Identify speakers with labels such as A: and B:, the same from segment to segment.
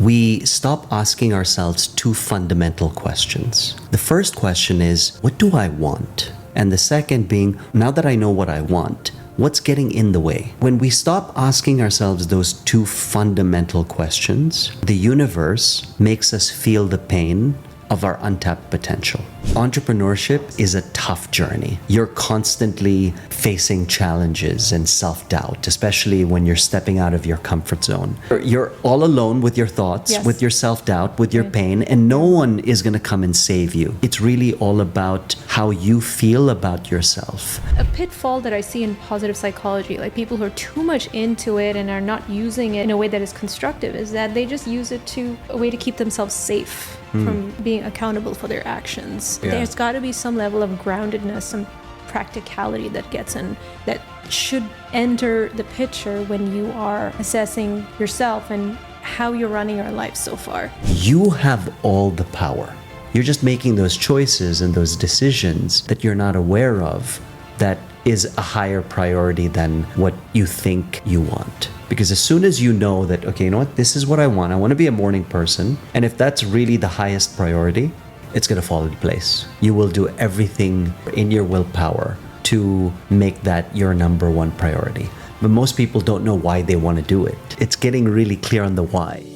A: we stop asking ourselves two fundamental questions. The first question is, what do I want? And the second being, now that I know what I want, what's getting in the way? When we stop asking ourselves those two fundamental questions, the universe makes us feel the pain of our untapped potential. Entrepreneurship is a tough journey. You're constantly facing challenges and self-doubt, especially when you're stepping out of your comfort zone. You're all alone with your thoughts,
B: Yes.
A: with your self-doubt, with your pain, and no one is going to come and save you. It's really all about how you feel about yourself.
B: A pitfall that I see in positive psychology, like people who are too much into it and are not using it in a way that is constructive, is that they just use it to a way to keep themselves safe from being accountable for their actions.
A: Yeah.
B: There's got to be some level of groundedness, some practicality that gets in, that should enter the picture when you are assessing yourself and how you're running your life so far.
A: You have all the power. You're just making those choices and those decisions that you're not aware of that is a higher priority than what you think you want. Because as soon as you know that, okay, you know what, this is what I want to be a morning person, and if that's really the highest priority, it's going to fall into place. You will do everything in your willpower to make that your number one priority. But most people don't know why they want to do it. It's getting really clear on the why.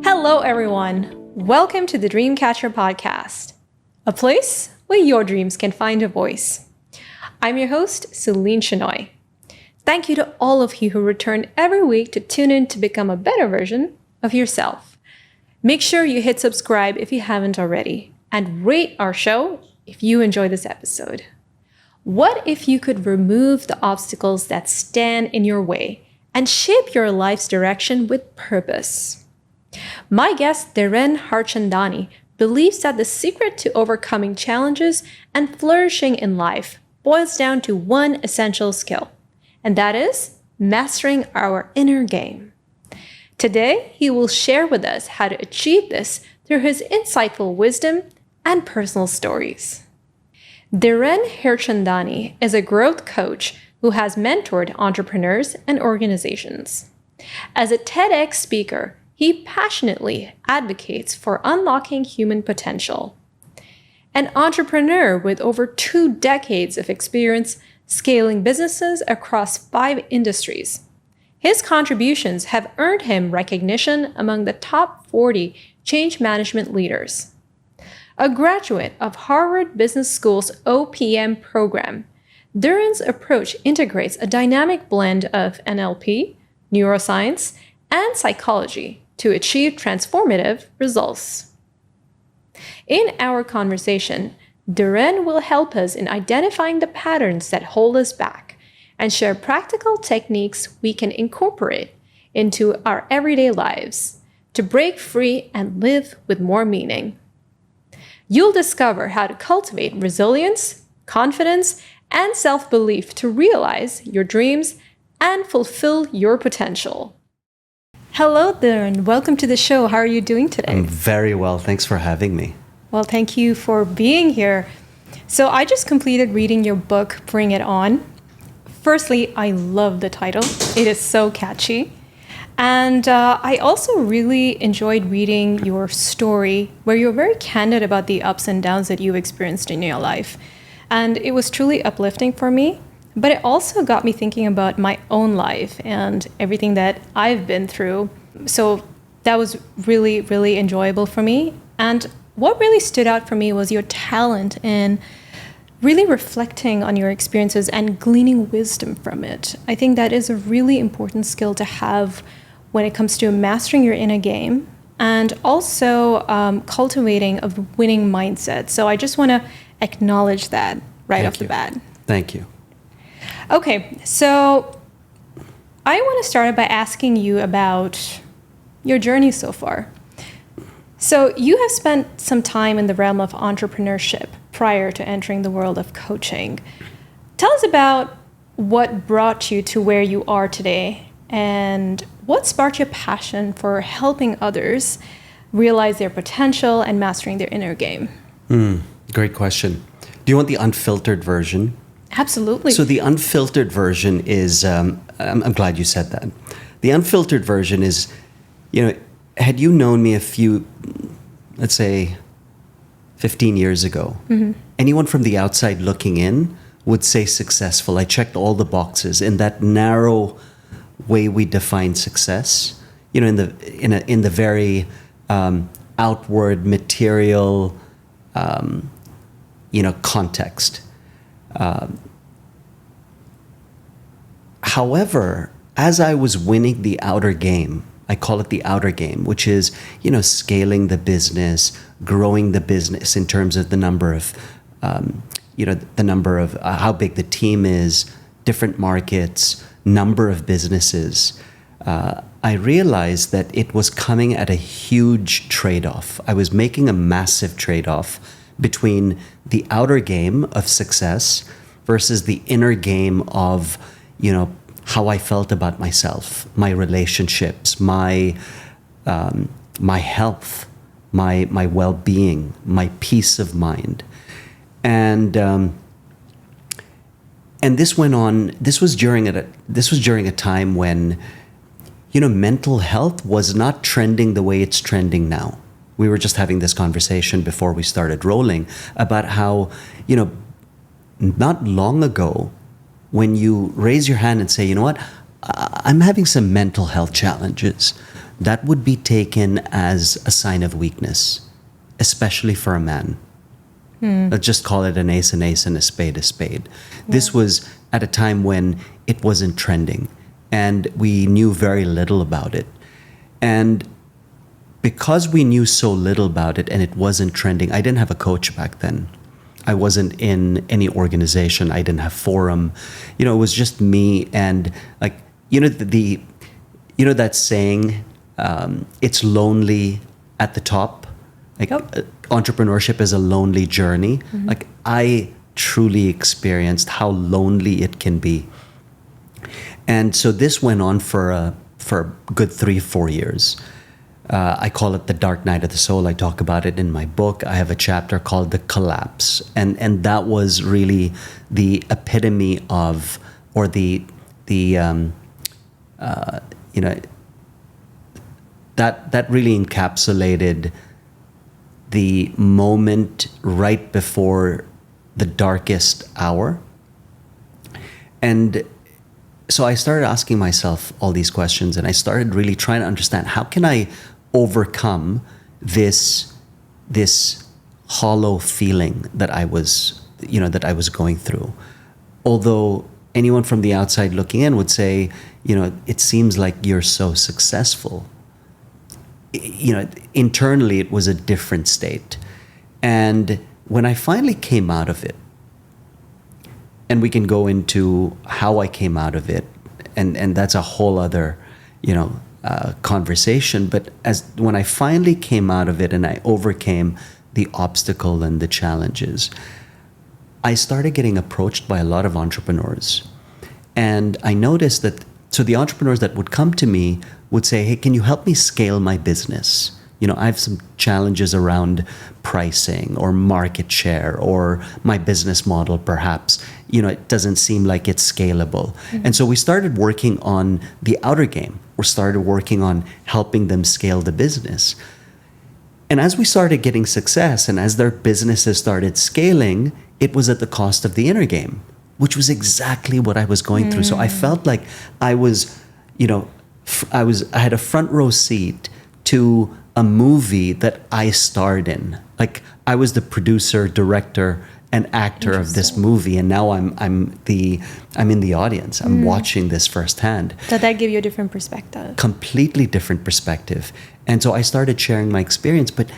B: Hello, everyone. Welcome to the Dreamcatcher podcast, a place where your dreams can find a voice. I'm your host, Celine Chenoy. Thank you to all of you who return every week to tune in to become a better version of yourself. Make sure you hit subscribe if you haven't already, and rate our show if you enjoy this episode. What if you could remove the obstacles that stand in your way and shape your life's direction with purpose? My guest, Dhiren Harchandani, believes that the secret to overcoming challenges and flourishing in life boils down to one essential skill, and that is mastering our inner game. Today, he will share with us how to achieve this through his insightful wisdom and personal stories. Dhiren Harchandani is a growth coach who has mentored entrepreneurs and organizations. As a TEDx speaker, he passionately advocates for unlocking human potential. An entrepreneur with over 2 decades of experience scaling businesses across 5 industries, his contributions have earned him recognition among the top 40 change management leaders. A graduate of Harvard Business School's OPM program, Dhiren's approach integrates a dynamic blend of NLP, neuroscience, and psychology to achieve transformative results. In our conversation, Dhiren will help us in identifying the patterns that hold us back and share practical techniques we can incorporate into our everyday lives to break free and live with more meaning. You'll discover how to cultivate resilience, confidence, and self-belief to realize your dreams and fulfill your potential. Hello, Dhiren. Welcome to the show. How are you doing today?
A: I'm very well. Thanks for having me.
B: Well, thank you for being here. So I just completed reading your book, Bring It On. Firstly, I love the title. It is so catchy. And I also really enjoyed reading your story, where you're very candid about the ups and downs that you've experienced in your life. And it was truly uplifting for me. But it also got me thinking about my own life and everything that I've been through. So that was really, really enjoyable for me. And what really stood out for me was your talent in really reflecting on your experiences and gleaning wisdom from it. I think that is a really important skill to have when it comes to mastering your inner game and also cultivating a winning mindset. So I just want to acknowledge that right off the bat.
A: Thank you.
B: Okay, so I want to start by asking you about your journey so far. So you have spent some time in the realm of entrepreneurship prior to entering the world of coaching. Tell us about what brought you to where you are today and what sparked your passion for helping others realize their potential and mastering their inner game?
A: Great question. Do you want the unfiltered version?
B: Absolutely.
A: So the unfiltered version is, I'm glad you said that. The unfiltered version is, had you known me let's say 15 years ago, anyone from the outside looking in would say successful. I checked all the boxes in that narrow way we define success, in the very outward material, context. However, as I was winning the outer game, I call it the outer game, which is, scaling the business, growing the business in terms of the number of, how big the team is, different markets, number of businesses. I realized that it was coming at a huge trade-off. I was making a massive trade-off between the outer game of success versus the inner game of, how I felt about myself, my relationships, my health, my well-being, my peace of mind. And this went on. This was during a time when, mental health was not trending the way it's trending now. We were just having this conversation before we started rolling about how, not long ago, when you raise your hand and say, you know what, I'm having some mental health challenges, that would be taken as a sign of weakness, especially for a man. Let's just call it an ace and a spade a spade. Yeah. This was at a time when it wasn't trending and we knew very little about it. And because we knew so little about it and it wasn't trending, I didn't have a coach back then. I wasn't in any organization. I didn't have forum. It was just me and that saying, it's lonely at the top. Entrepreneurship is a lonely journey. Mm-hmm. I truly experienced how lonely it can be. And so this went on for a good 3-4 years. I call it the dark night of the soul. I talk about it in my book. I have a chapter called The Collapse. And that was really the epitome of, or that really encapsulated the moment right before the darkest hour. And so I started asking myself all these questions, and I started really trying to understand, how can I overcome this hollow feeling that I was going through? Although anyone from the outside looking in would say, it seems like you're so successful. Internally it was a different state. And when I finally came out of it, and we can go into how I came out of it, and that's a whole other, conversation. But when I finally came out of it and I overcame the obstacle and the challenges, I started getting approached by a lot of entrepreneurs. And I noticed that, so the entrepreneurs that would come to me would say, hey, can you help me scale my business? I have some challenges around pricing or market share or my business model, perhaps. It doesn't seem like it's scalable. Mm-hmm. And so we started working on the outer game. We started working on helping them scale the business. And as we started getting success and as their businesses started scaling, it was at the cost of the inner game, which was exactly what I was going through. So I felt like I had a front row seat to a movie that I starred in. Like, I was the producer, director, and actor of this movie, and now I'm in the audience. I'm watching this firsthand.
B: Did that give you a different perspective?
A: Completely different perspective. And so I started sharing my experience. But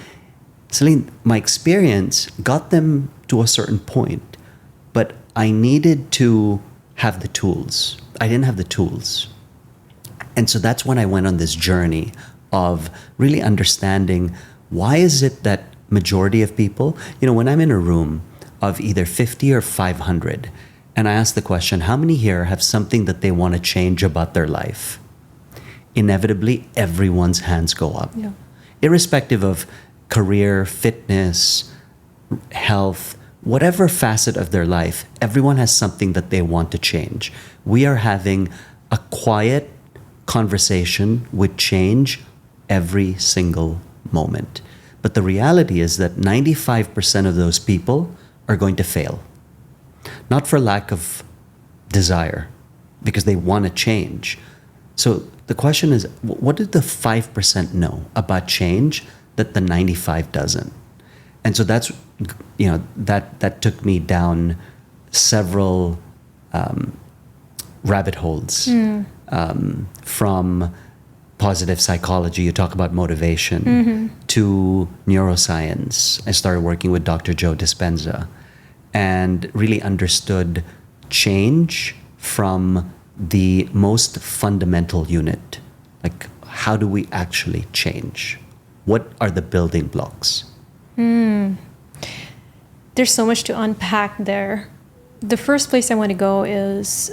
A: Celine, my experience got them to a certain point, but I needed to have the tools. I didn't have the tools. And so that's when I went on this journey of really understanding, why is it that majority of people, when I'm in a room of either 50 or 500, and I ask the question, how many here have something that they want to change about their life? Inevitably, everyone's hands go up. Yeah. irrespective of career, fitness, health, whatever facet of their life, everyone has something that they want to change. We are having a quiet conversation with change every single moment. But the reality is that 95% of those people are going to fail. Not for lack of desire, because they want to change. So the question is, what did the 5% know about change that the 95 doesn't? And so that's, that took me down several rabbit holes from positive psychology, you talk about motivation, to neuroscience. I started working with Dr. Joe Dispenza and really understood change from the most fundamental unit. Like, how do we actually change? What are the building blocks?
B: There's so much to unpack there. The first place I want to go is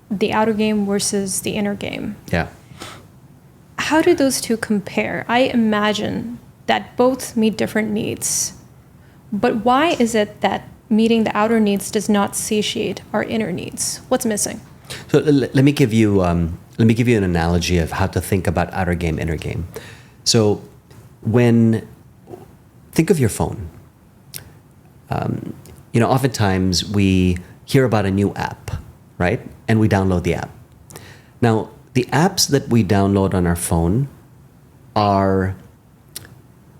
B: the outer game versus the inner game.
A: Yeah.
B: How do those two compare? I imagine that both meet different needs. But why is it that meeting the outer needs does not satiate our inner needs? What's missing?
A: So let me give you an analogy of how to think about outer game, inner game. So think of your phone. Oftentimes we hear about a new app, right? And we download the app. Now, the apps that we download on our phone are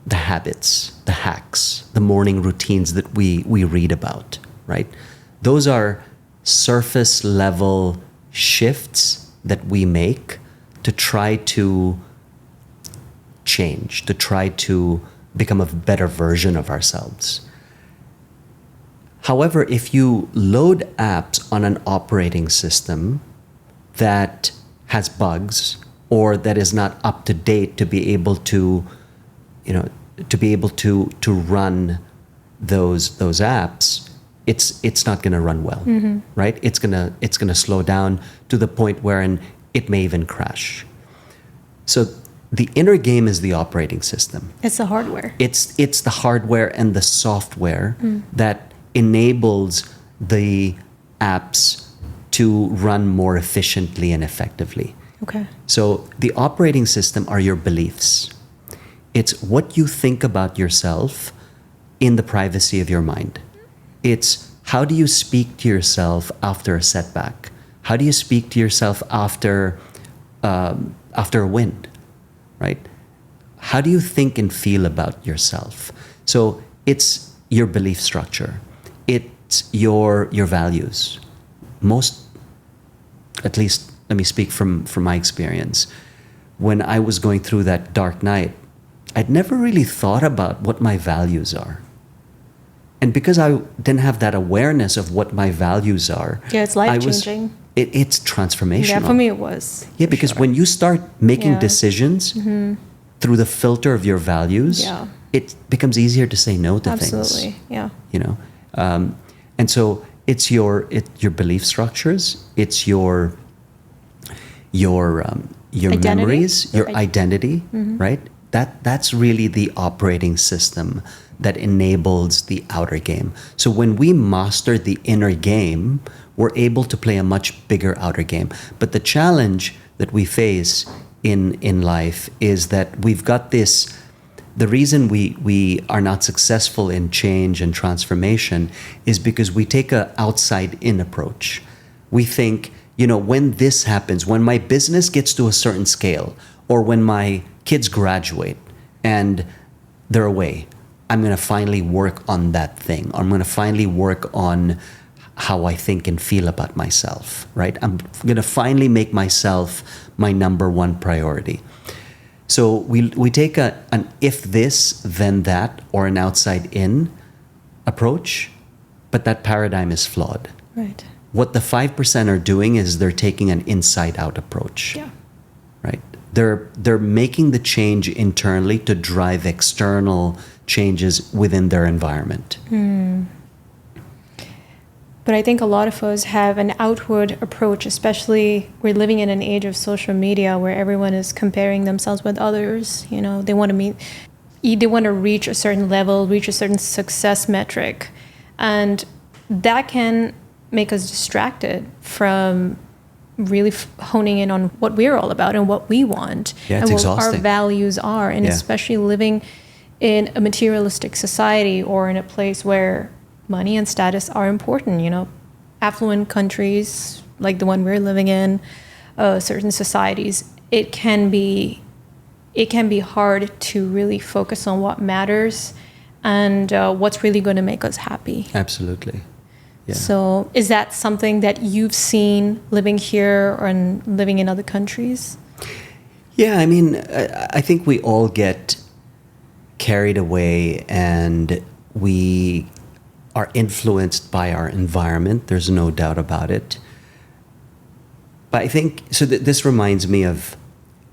A: the habits, the hacks, the morning routines that we read about, right? Those are surface level shifts that we make to try to change, to try to become a better version of ourselves. However, if you load apps on an operating system that has bugs or that is not up to date to be able to run those apps, it's not going to run well, right? It's gonna slow down to the point wherein it may even crash. So the inner game is the operating system.
B: It's the hardware.
A: It's the hardware and the software that enables the apps to run more efficiently and effectively.
B: Okay.
A: So the operating system are your beliefs. It's what you think about yourself in the privacy of your mind. It's how do you speak to yourself after a setback? How do you speak to yourself after a win, right? How do you think and feel about yourself? So it's your belief structure. It's your values. At least let me speak from my experience. When I was going through that dark night, I'd never really thought about what my values are. And because I didn't have that awareness of what my values are,
B: it's life-changing.
A: It's transformational.
B: Yeah, for me it was.
A: Yeah, because when you start making decisions through the filter of your values, it becomes easier to say no to things.
B: Absolutely, yeah.
A: And so it's your belief structures, it's your memories, your identity, right? That's really the operating system that enables the outer game. So when we master the inner game, we're able to play a much bigger outer game. But the challenge that we face in life is that we've got this. The reason we are not successful in change and transformation is because we take an outside-in approach. We think, when this happens, when my business gets to a certain scale, or when my kids graduate and they're away, I'm going to finally work on that thing. I'm going to finally work on how I think and feel about myself, right? I'm going to finally make myself my number one priority. So we take an if this, then that, or an outside-in approach, but that paradigm is flawed.
B: Right.
A: What the 5% are doing is they're taking an inside-out approach.
B: Yeah.
A: Right? They're making the change internally to drive external changes within their environment.
B: But I think a lot of us have an outward approach, especially we're living in an age of social media where everyone is comparing themselves with others. They want to meet they want to reach a certain level, reach a certain success metric, and that can make us distracted from really honing in on what we're all about and what we want,
A: Yeah,
B: and
A: it's
B: what
A: exhausting.
B: our values are, and
A: Yeah.
B: especially living in a materialistic society or in a place where money and status are important. Affluent countries like the one we're living in, certain societies, it can be hard to really focus on what matters and what's really going to make us happy.
A: Absolutely. Yeah.
B: So is that something that you've seen living here or living in other countries?
A: Yeah, I mean, I think we all get carried away and we are influenced by our environment. There's no doubt about it. But I think, so this reminds me of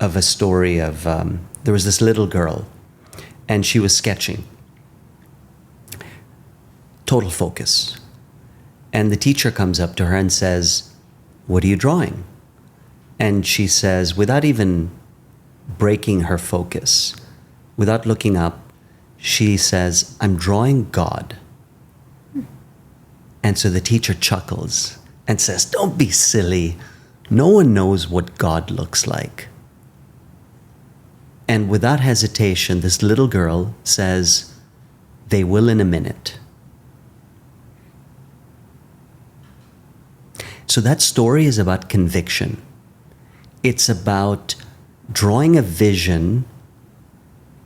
A: a story of, there was this little girl and she was sketching. Total focus. And the teacher comes up to her and says, "What are you drawing?" And she says, without even breaking her focus, without looking up, she says, "I'm drawing God." And so the teacher chuckles and says, "Don't be silly. No one knows what God looks like." And without hesitation, this little girl says, "They will in a minute." So that story is about conviction. It's about drawing a vision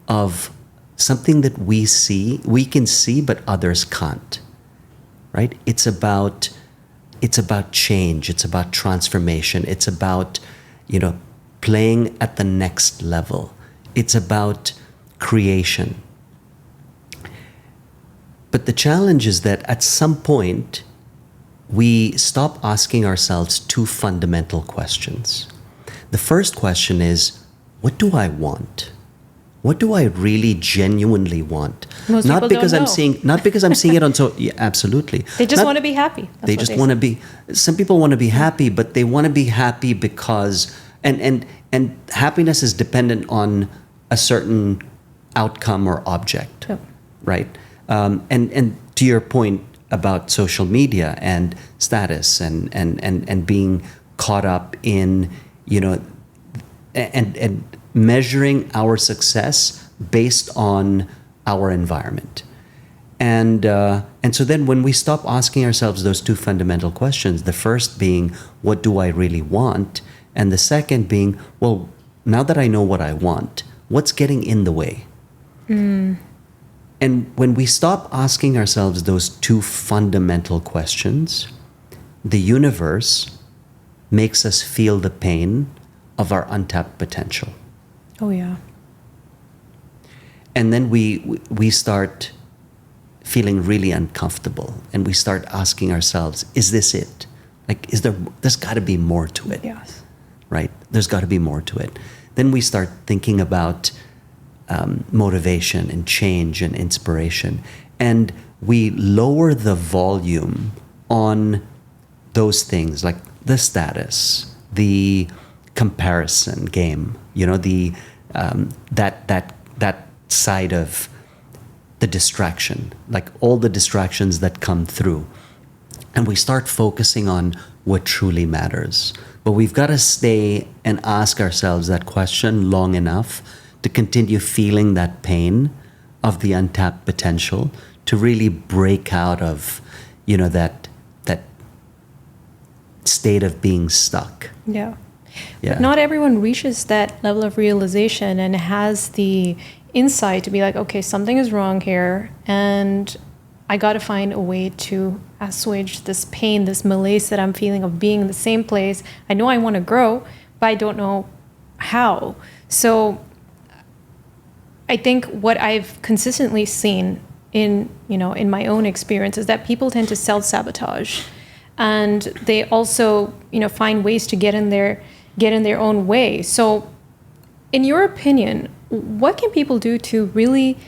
A: of something that we can see, but others can't, right? It's about change. It's about transformation. It's about, playing at the next level. It's about creation. But the challenge is that at some point, we stop asking ourselves two fundamental questions. The first question is, what do I want? What do I really genuinely want?
B: Most
A: not
B: people
A: because
B: don't
A: not because I'm seeing it on yeah, absolutely.
B: They just
A: Not-
B: want to be happy. That's
A: they
B: what
A: just want to be, some people want to be happy, but they want to be happy because, and happiness is dependent on a certain outcome or object,
B: Yep.
A: right? And to your point about social media and status and being caught up in, and measuring our success based on our environment. And so then when we stop asking ourselves those two fundamental questions, the first being, what do I really want? And the second being, well, now that I know what I want, what's getting in the way? And when we stop asking ourselves those two fundamental questions, the universe makes us feel the pain of our untapped potential.
B: Oh, yeah.
A: And then we start feeling really uncomfortable and we start asking ourselves, is this it? Like, there's got to be more to it,
B: Yes.
A: right? There's got to be more to it. Then we start thinking about motivation and change and inspiration. And we lower the volume on those things like the status, the comparison game, that side of the distraction, like all the distractions that come through. And we start focusing on what truly matters. But we've got to stay and ask ourselves that question long enough to continue feeling that pain of the untapped potential, to really break out of, that state of being stuck.
B: Yeah.
A: Yeah.
B: But not everyone reaches that level of realization and has the insight to be like, okay, something is wrong here, and I got to find a way to assuage this pain, this malaise that I'm feeling of being in the same place. I know I want to grow, but I don't know how. So I think what I've consistently seen in my own experience is that people tend to self-sabotage, and they also, find ways to get in their own way. So in your opinion, what can people do to really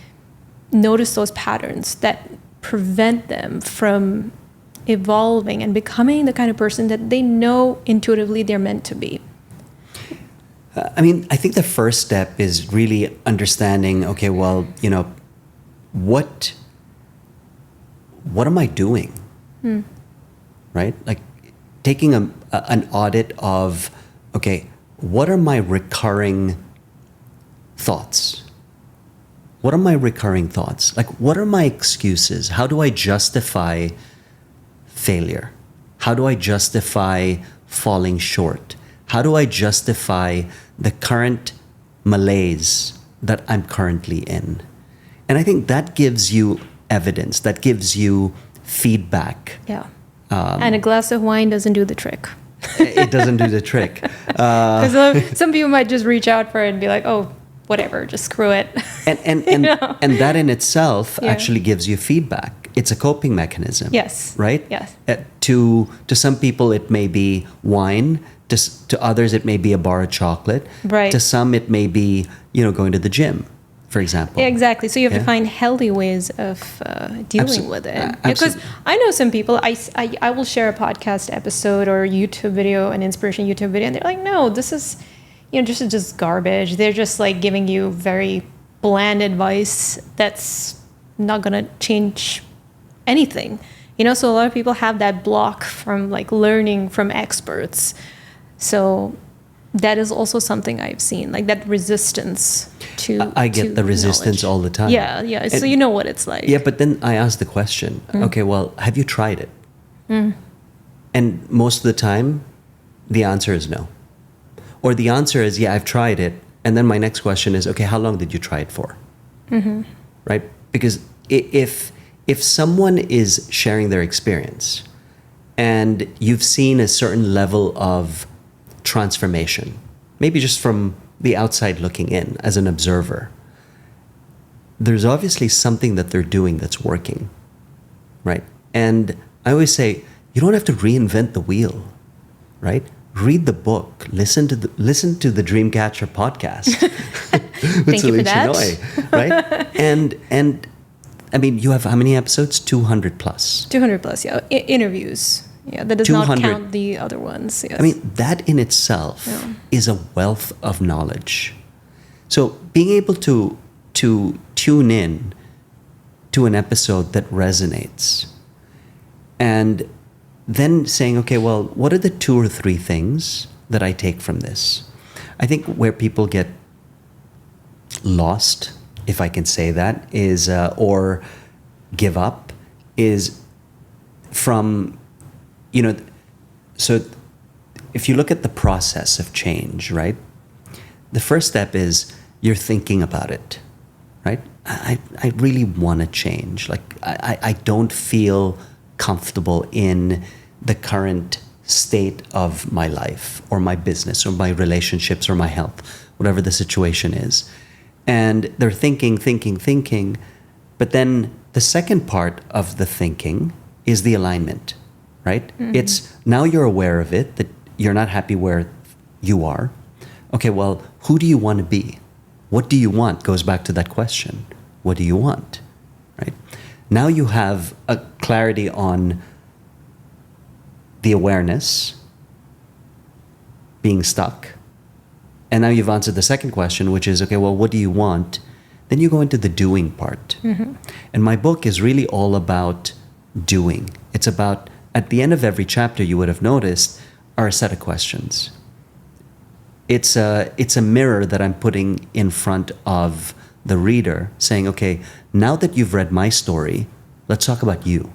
B: notice those patterns that prevent them from evolving and becoming the kind of person that they know intuitively they're meant to be?
A: I mean, I think the first step is really understanding, okay, well, what am I doing? Right? Like taking an audit of, okay, what are my recurring thoughts? What are my recurring thoughts? Like, what are my excuses? How do I justify failure? How do I justify falling short? How do I justify the current malaise that I'm currently in? And I think that gives you evidence, that gives you feedback.
B: Yeah. And a glass of wine doesn't do the trick.
A: It doesn't do the trick.
B: Because some people might just reach out for it and be like, oh, whatever, just screw it.
A: And that in itself actually gives you feedback. It's a coping mechanism.
B: Yes.
A: Right?
B: Yes.
A: To some people, it may be wine. To others, it may be a bar of chocolate.
B: Right.
A: To some, it may be, going to the gym, for example.
B: Yeah, exactly. So you have to find healthy ways of dealing with it. Because I know some people, I will share a podcast episode or YouTube video, an inspiration YouTube video, and they're like, no, this is just garbage. They're just like giving you very bland advice that's not going to change anything. So a lot of people have that block from like learning from experts. So that is also something I've seen, like that resistance to
A: I get the resistance
B: knowledge.
A: all the time.
B: Yeah. So you know what it's like.
A: Yeah, but then I ask the question, okay, well, have you tried it? And most of the time, the answer is no. Or the answer is, yeah, I've tried it. And then my next question is, okay, how long did you try it for? Right? Because if someone is sharing their experience and you've seen a certain level of transformation, maybe just from the outside looking in as an observer, there's obviously something that they're doing that's working, right? And I always say, you don't have to reinvent the wheel, right? Read the book, listen to the Dreamcatcher podcast.
B: Thank you for that.
A: Shinoy, right? And I mean, you have how many episodes? 200 plus.
B: 200 plus, yeah. Interviews. Yeah, that does not count the other ones. Yes.
A: I mean, that in itself is a wealth of knowledge. So being able to tune in to an episode that resonates and then saying, okay, well, what are the 2 or 3 things that I take from this? I think where people get lost, if I can say that, is or give up, is from, so if you look at the process of change, right? The first step is you're thinking about it, right? I really want to change. Like, I don't feel comfortable in the current state of my life or my business or my relationships or my health, whatever the situation is. And they're thinking, but then the second part of the thinking is the alignment, right? It's now you're aware of it, that you're not happy where you are. Okay, well, who do you want to be? What do you want? Goes back to that question. What do you want, right? Now you have a clarity on the awareness, being stuck. And now you've answered the second question, which is, okay, well, what do you want? Then you go into the doing part. And my book is really all about doing. It's about, at the end of every chapter, you would have noticed, are a set of questions. It's a mirror that I'm putting in front of the reader saying, okay, now that you've read my story, let's talk about you,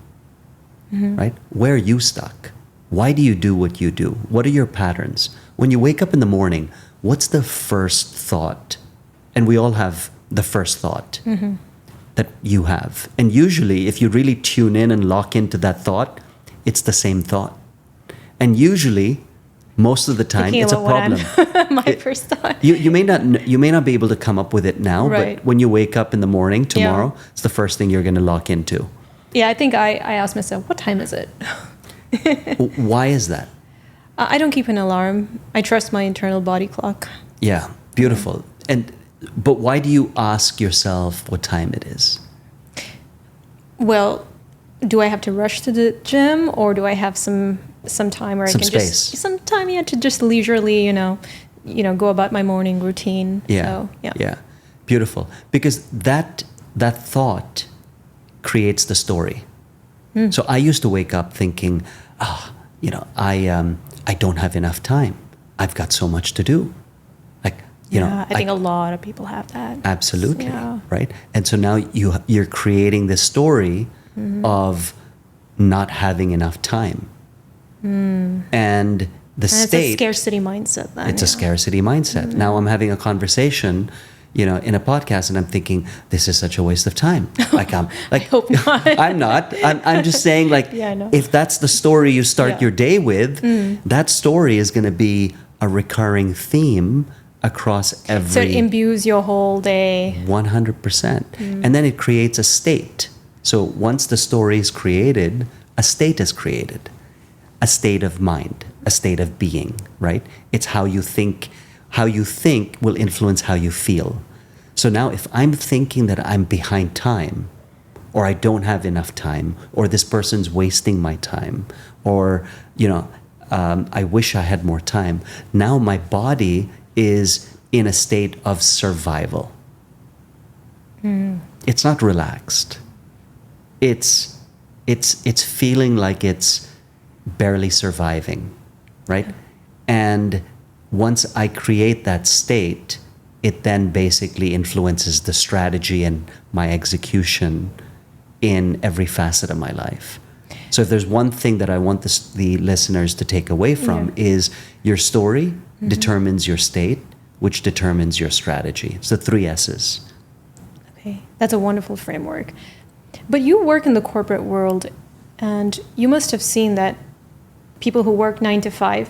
A: right? Where are you stuck? Why do you do what you do? What are your patterns? When you wake up in the morning, what's the first thought? And we all have the first thought that you have. And usually, if you really tune in and lock into that thought, it's the same thought. And usually, most of the time, it's a problem.
B: My first thought.
A: You may not be able to come up with it now,
B: right.
A: But when you wake up in the morning tomorrow, it's the first thing you're going to lock into.
B: Yeah, I think I asked myself, what time is it?
A: Why is that?
B: I don't keep an alarm. I trust my internal body clock.
A: Yeah, beautiful. But why do you ask yourself what time it is?
B: Well, do I have to rush to the gym, or do I have some time where I can
A: space.
B: just some time to just leisurely, go about my morning routine.
A: Yeah.
B: So,
A: Yeah. Beautiful. Because that thought creates the story. So I used to wake up thinking, I don't have enough time. I've got so much to do. Like,
B: I think a lot of people have that.
A: Absolutely.
B: Yeah.
A: Right. And so now you're creating this story of not having enough time. And the
B: And
A: state.
B: it's a scarcity mindset then.
A: It's a scarcity mindset. Now I'm having a conversation, in a podcast, and I'm thinking, this is such a waste of time. Like
B: I hope not.
A: I'm not. I'm just saying, like,
B: Yeah, I know.
A: if that's the story you start
B: Yeah.
A: your day with, that story is going to be a recurring theme across every.
B: So it imbues your whole day.
A: 100%. And then it creates a state. So once the story is created, a state is created. A state of mind, a state of being, right? It's how you think. How you think will influence how you feel. So now if I'm thinking that I'm behind time, or I don't have enough time, or this person's wasting my time, or, I wish I had more time, now my body is in a state of survival. It's not relaxed. It's feeling like it's barely surviving, right? And once I create that state, it then basically influences the strategy and my execution in every facet of my life. So if there's one thing that I want the listeners to take away from is your story determines your state, which determines your strategy. It's the 3 S's.
B: Okay, that's a wonderful framework. But you work in the corporate world, and you must have seen that people who work 9 to 5,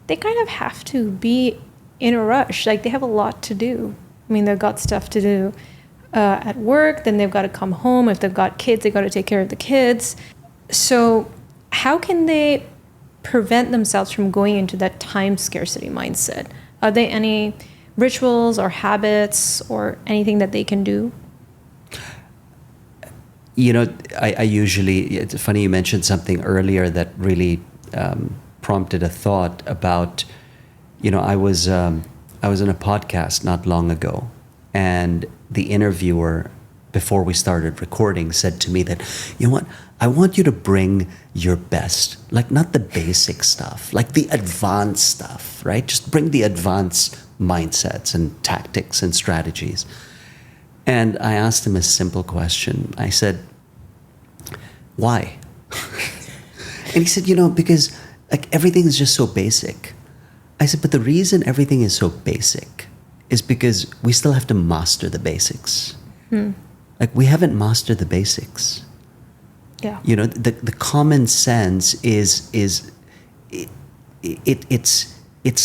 B: they kind of have to be in a rush. Like, they have a lot to do. I mean, they've got stuff to do at work, then they've got to come home. If they've got kids, they've got to take care of the kids. So how can they prevent themselves from going into that time scarcity mindset? Are there any rituals or habits or anything that they can do?
A: I usually, it's funny you mentioned something earlier that really prompted a thought about, I was in a podcast not long ago, and the interviewer, before we started recording, said to me that, what, I want you to bring your best, like not the basic stuff, like the advanced stuff, right? Just bring the advanced mindsets and tactics and strategies. And I asked him a simple question. I said, why? And he said, because like everything is just so basic. I said, but the reason everything is so basic is because we still have to master the basics. Like, we haven't mastered the basics.
B: Yeah.
A: The common sense it's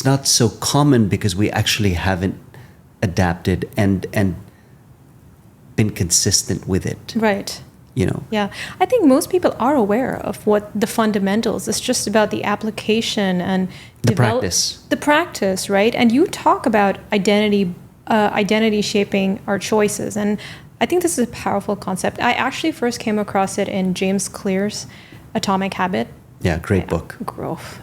A: not so common because we actually haven't adapted and been consistent with it.
B: Right.
A: Yeah.
B: I think most people are aware of what the fundamentals. It's just about the application and
A: the practice.
B: The practice, right? And you talk about identity shaping our choices, and I think this is a powerful concept. I actually first came across it in James Clear's Atomic Habit.
A: Yeah, great book.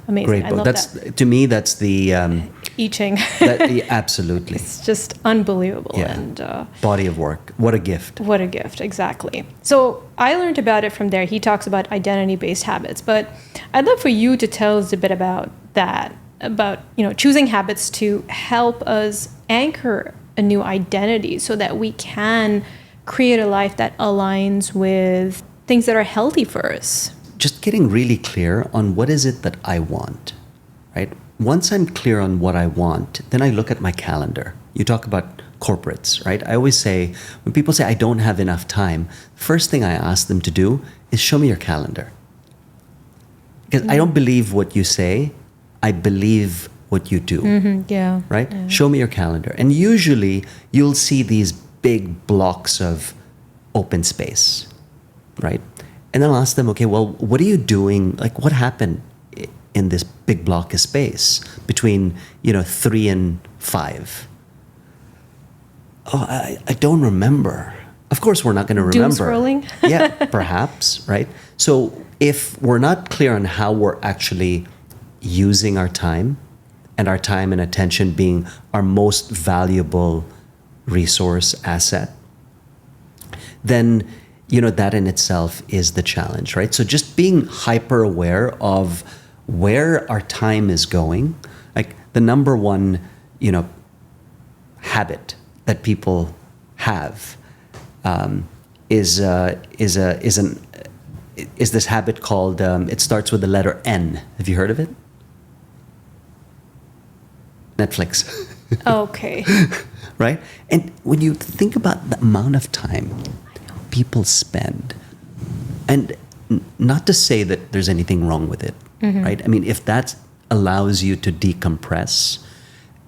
B: Amazing.
A: Great book. To me, that's the
B: I Ching.
A: Absolutely.
B: It's just unbelievable.
A: Yeah.
B: And
A: body of work. What a gift.
B: What a gift, exactly. So I learned about it from there. He talks about identity-based habits, but I'd love for you to tell us a bit about that, about choosing habits to help us anchor a new identity so that we can create a life that aligns with things that are healthy for us.
A: Just getting really clear on what is it that I want, right? Once I'm clear on what I want, then I look at my calendar. You talk about corporates, right? I always say, when people say I don't have enough time, first thing I ask them to do is show me your calendar. Because I don't believe what you say, I believe what you do.
B: Yeah.
A: Right?
B: Yeah.
A: Show me your calendar. And usually you'll see these big blocks of open space, right? And then I'll ask them, okay, well, what are you doing? Like, what happened in this big block of space between, 3 and 5? Oh, I don't remember. Of course, we're not going to remember.
B: Doom scrolling?
A: Yeah, perhaps, right? So if we're not clear on how we're actually using our time, and our time and attention being our most valuable resource asset, then, that in itself is the challenge, right? So just being hyper aware of where our time is going, like the number one, habit that people have is this habit called, it starts with the letter N. Have you heard of it? Netflix.
B: Okay.
A: Right? And when you think about the amount of time people spend, and not to say that there's anything wrong with it, right? I mean, if that allows you to decompress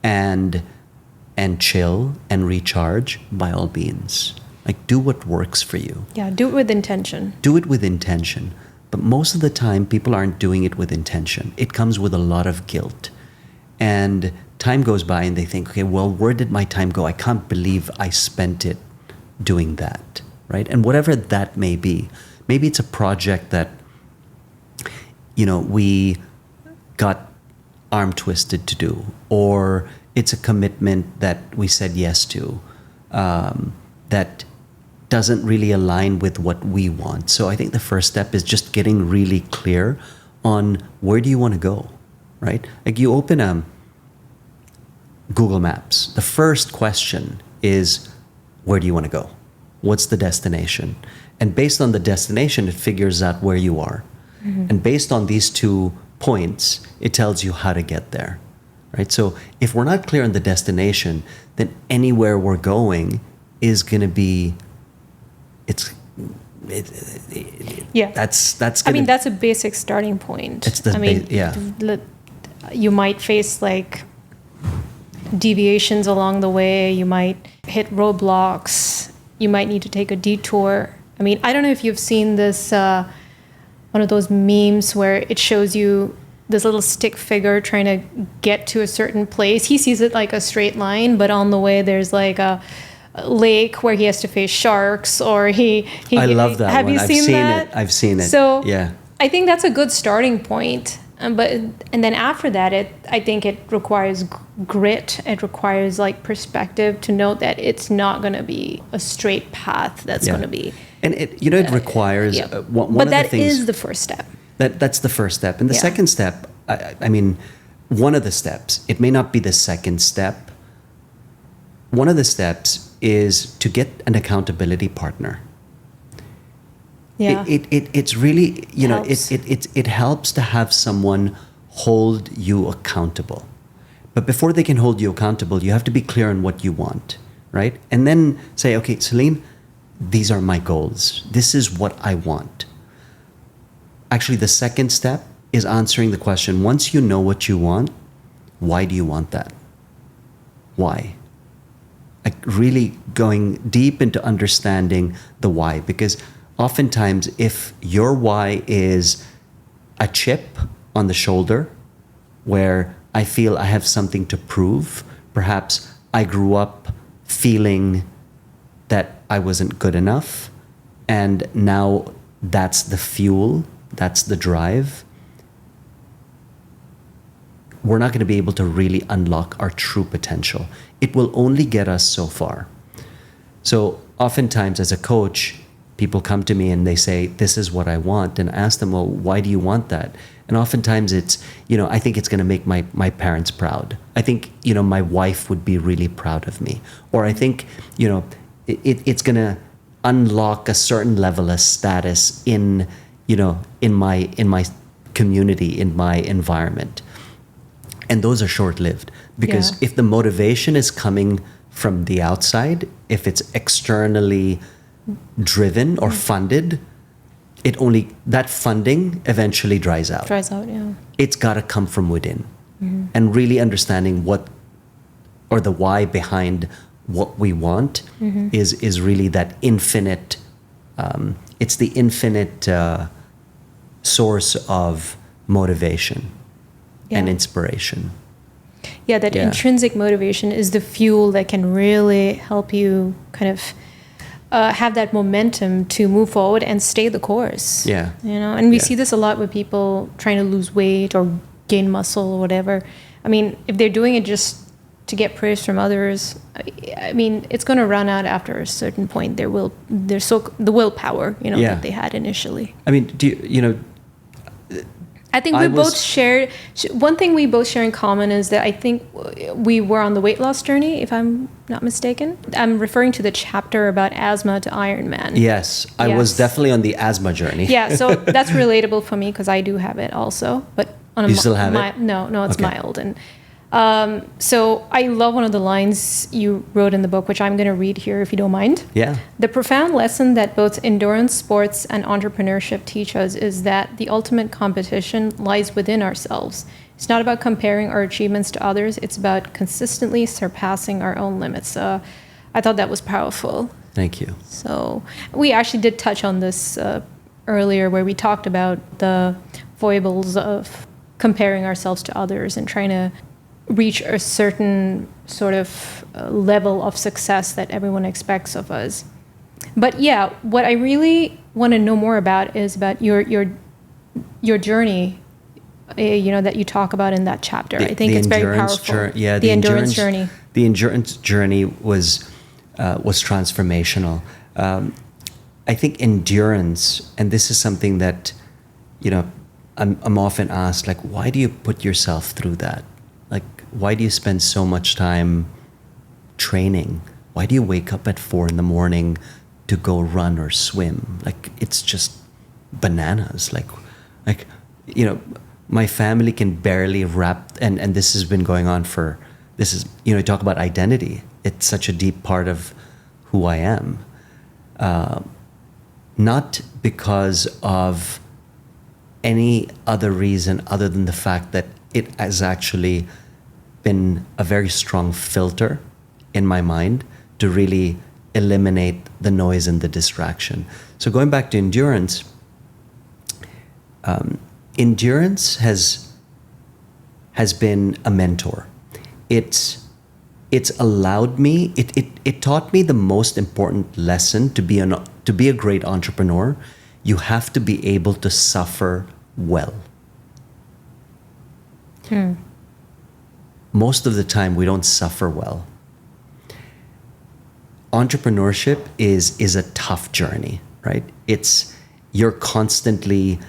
A: and chill and recharge, by all means. Like, do what works for you.
B: Yeah, do it with intention.
A: Do it with intention. But most of the time, people aren't doing it with intention. It comes with a lot of guilt. And time goes by and they think, okay, well, where did my time go? I can't believe I spent it doing that, right? And whatever that may be, maybe it's a project that, we got arm twisted to do, or it's a commitment that we said yes to, that doesn't really align with what we want. So I think the first step is just getting really clear on where do you want to go, right? Like, you open Google Maps. The first question is, where do you want to go? What's the destination? And based on the destination, it figures out where you are. And based on these 2 points, it tells you how to get there, right? So if we're not clear on the destination, then anywhere we're going is going to be, that's
B: that's a basic starting point.
A: It's the
B: you might face like deviations along the way. You might hit roadblocks. You might need to take a detour. I mean, I don't know if you've seen this, one of those memes where it shows you this little stick figure trying to get to a certain place. He sees it like a straight line, but on the way there's like a lake where he has to face sharks, or he
A: I love that
B: have
A: one.
B: you seen that?
A: I've seen it.
B: So
A: yeah,
B: I think that's a good starting point. And then after that, I think it requires grit. It requires like perspective to know that it's not going to be a straight path. That's going to be,
A: and it requires. One
B: but
A: of
B: that
A: the things,
B: is the first step.
A: That's the first step, and the second step. I mean, one of the steps. It may not be the second step. One of the steps is to get an accountability partner.
B: Yeah.
A: It's really, it helps to have someone hold you accountable. But before they can hold you accountable, you have to be clear on what you want, right? And then say, okay, Celine, these are my goals. This is what I want. Actually, the second step is answering the question, once you know what you want, why do you want that? Why? Like, really going deep into understanding the why, because oftentimes, if your why is a chip on the shoulder where I feel I have something to prove, perhaps I grew up feeling that I wasn't good enough, and now that's the fuel, that's the drive, we're not going to be able to really unlock our true potential. It will only get us so far. So oftentimes as a coach, people come to me and they say, this is what I want. And I ask them, well, why do you want that? And oftentimes it's, I think it's going to make my parents proud. I think, my wife would be really proud of me. Or I think, it's going to unlock a certain level of status in my community, in my environment. And those are short-lived, because if the motivation is coming from the outside, if it's externally driven or funded, that funding eventually dries out. It's got to come from within. And really understanding the why behind what we want is really that infinite, it's the infinite source of motivation and inspiration.
B: Yeah, that intrinsic motivation is the fuel that can really help you kind of have that momentum to move forward and stay the course. And we see this a lot with people trying to lose weight or gain muscle or whatever. I mean, if they're doing it just to get praise from others, I mean, it's going to run out after a certain point. The willpower, that they had initially.
A: I mean,
B: I think both shared, one thing we both share in common is that I think we were on the weight loss journey, if I'm not mistaken. I'm referring to the chapter about asthma to Ironman.
A: Yes, I was definitely on the asthma journey.
B: Yeah, so that's relatable for me because I do have it also. But on
A: you still have it?
B: No, it's mild. And so I love one of the lines you wrote in the book, which I'm going to read here if you don't mind.
A: Yeah.
B: The profound lesson that both endurance sports and entrepreneurship teach us is that the ultimate competition lies within ourselves. It's not about comparing our achievements to others. It's about consistently surpassing our own limits. I thought that was powerful.
A: Thank you.
B: So we actually did touch on this earlier, where we talked about the foibles of comparing ourselves to others and trying to reach a certain sort of level of success that everyone expects of us. But yeah, what I really want to know more about is about your journey, that you talk about in that chapter. I think it's very powerful. The endurance journey.
A: The endurance journey was transformational. I think endurance, and this is something that, I'm often asked, like, why do you put yourself through that? Like, why do you spend so much time training? Why do you wake up at 4 a.m. to go run or swim? Like, it's just bananas. Like, my family can barely wrap, and this has been going on you talk about identity. It's such a deep part of who I am. Not because of any other reason other than the fact that it has actually been a very strong filter in my mind to really eliminate the noise and the distraction. So going back to endurance, endurance has been a mentor. It's allowed me. It taught me the most important lesson to be a great entrepreneur. You have to be able to suffer well. Most of the time, we don't suffer well. Entrepreneurship is a tough journey, right? You're constantly,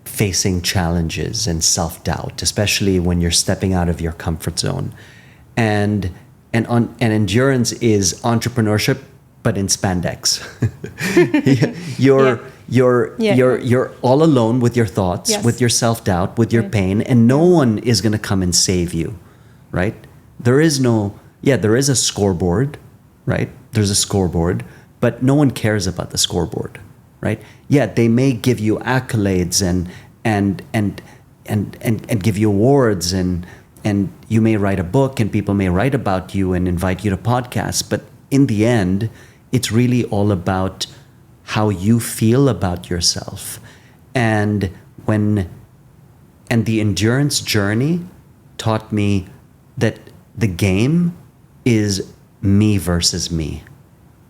A: facing challenges and self-doubt, especially when you're stepping out of your comfort zone. And endurance is entrepreneurship, but in spandex. You're all alone with your thoughts,
B: yes,
A: with your self-doubt, with your pain, and no one is going to come and save you, right? There is a scoreboard, right? There's a scoreboard, but no one cares about the scoreboard, right? Yeah, they may give you accolades and give you awards, and you may write a book and people may write about you and invite you to podcasts, but in the end, it's really all about how you feel about yourself. And the endurance journey taught me that the game is me versus me.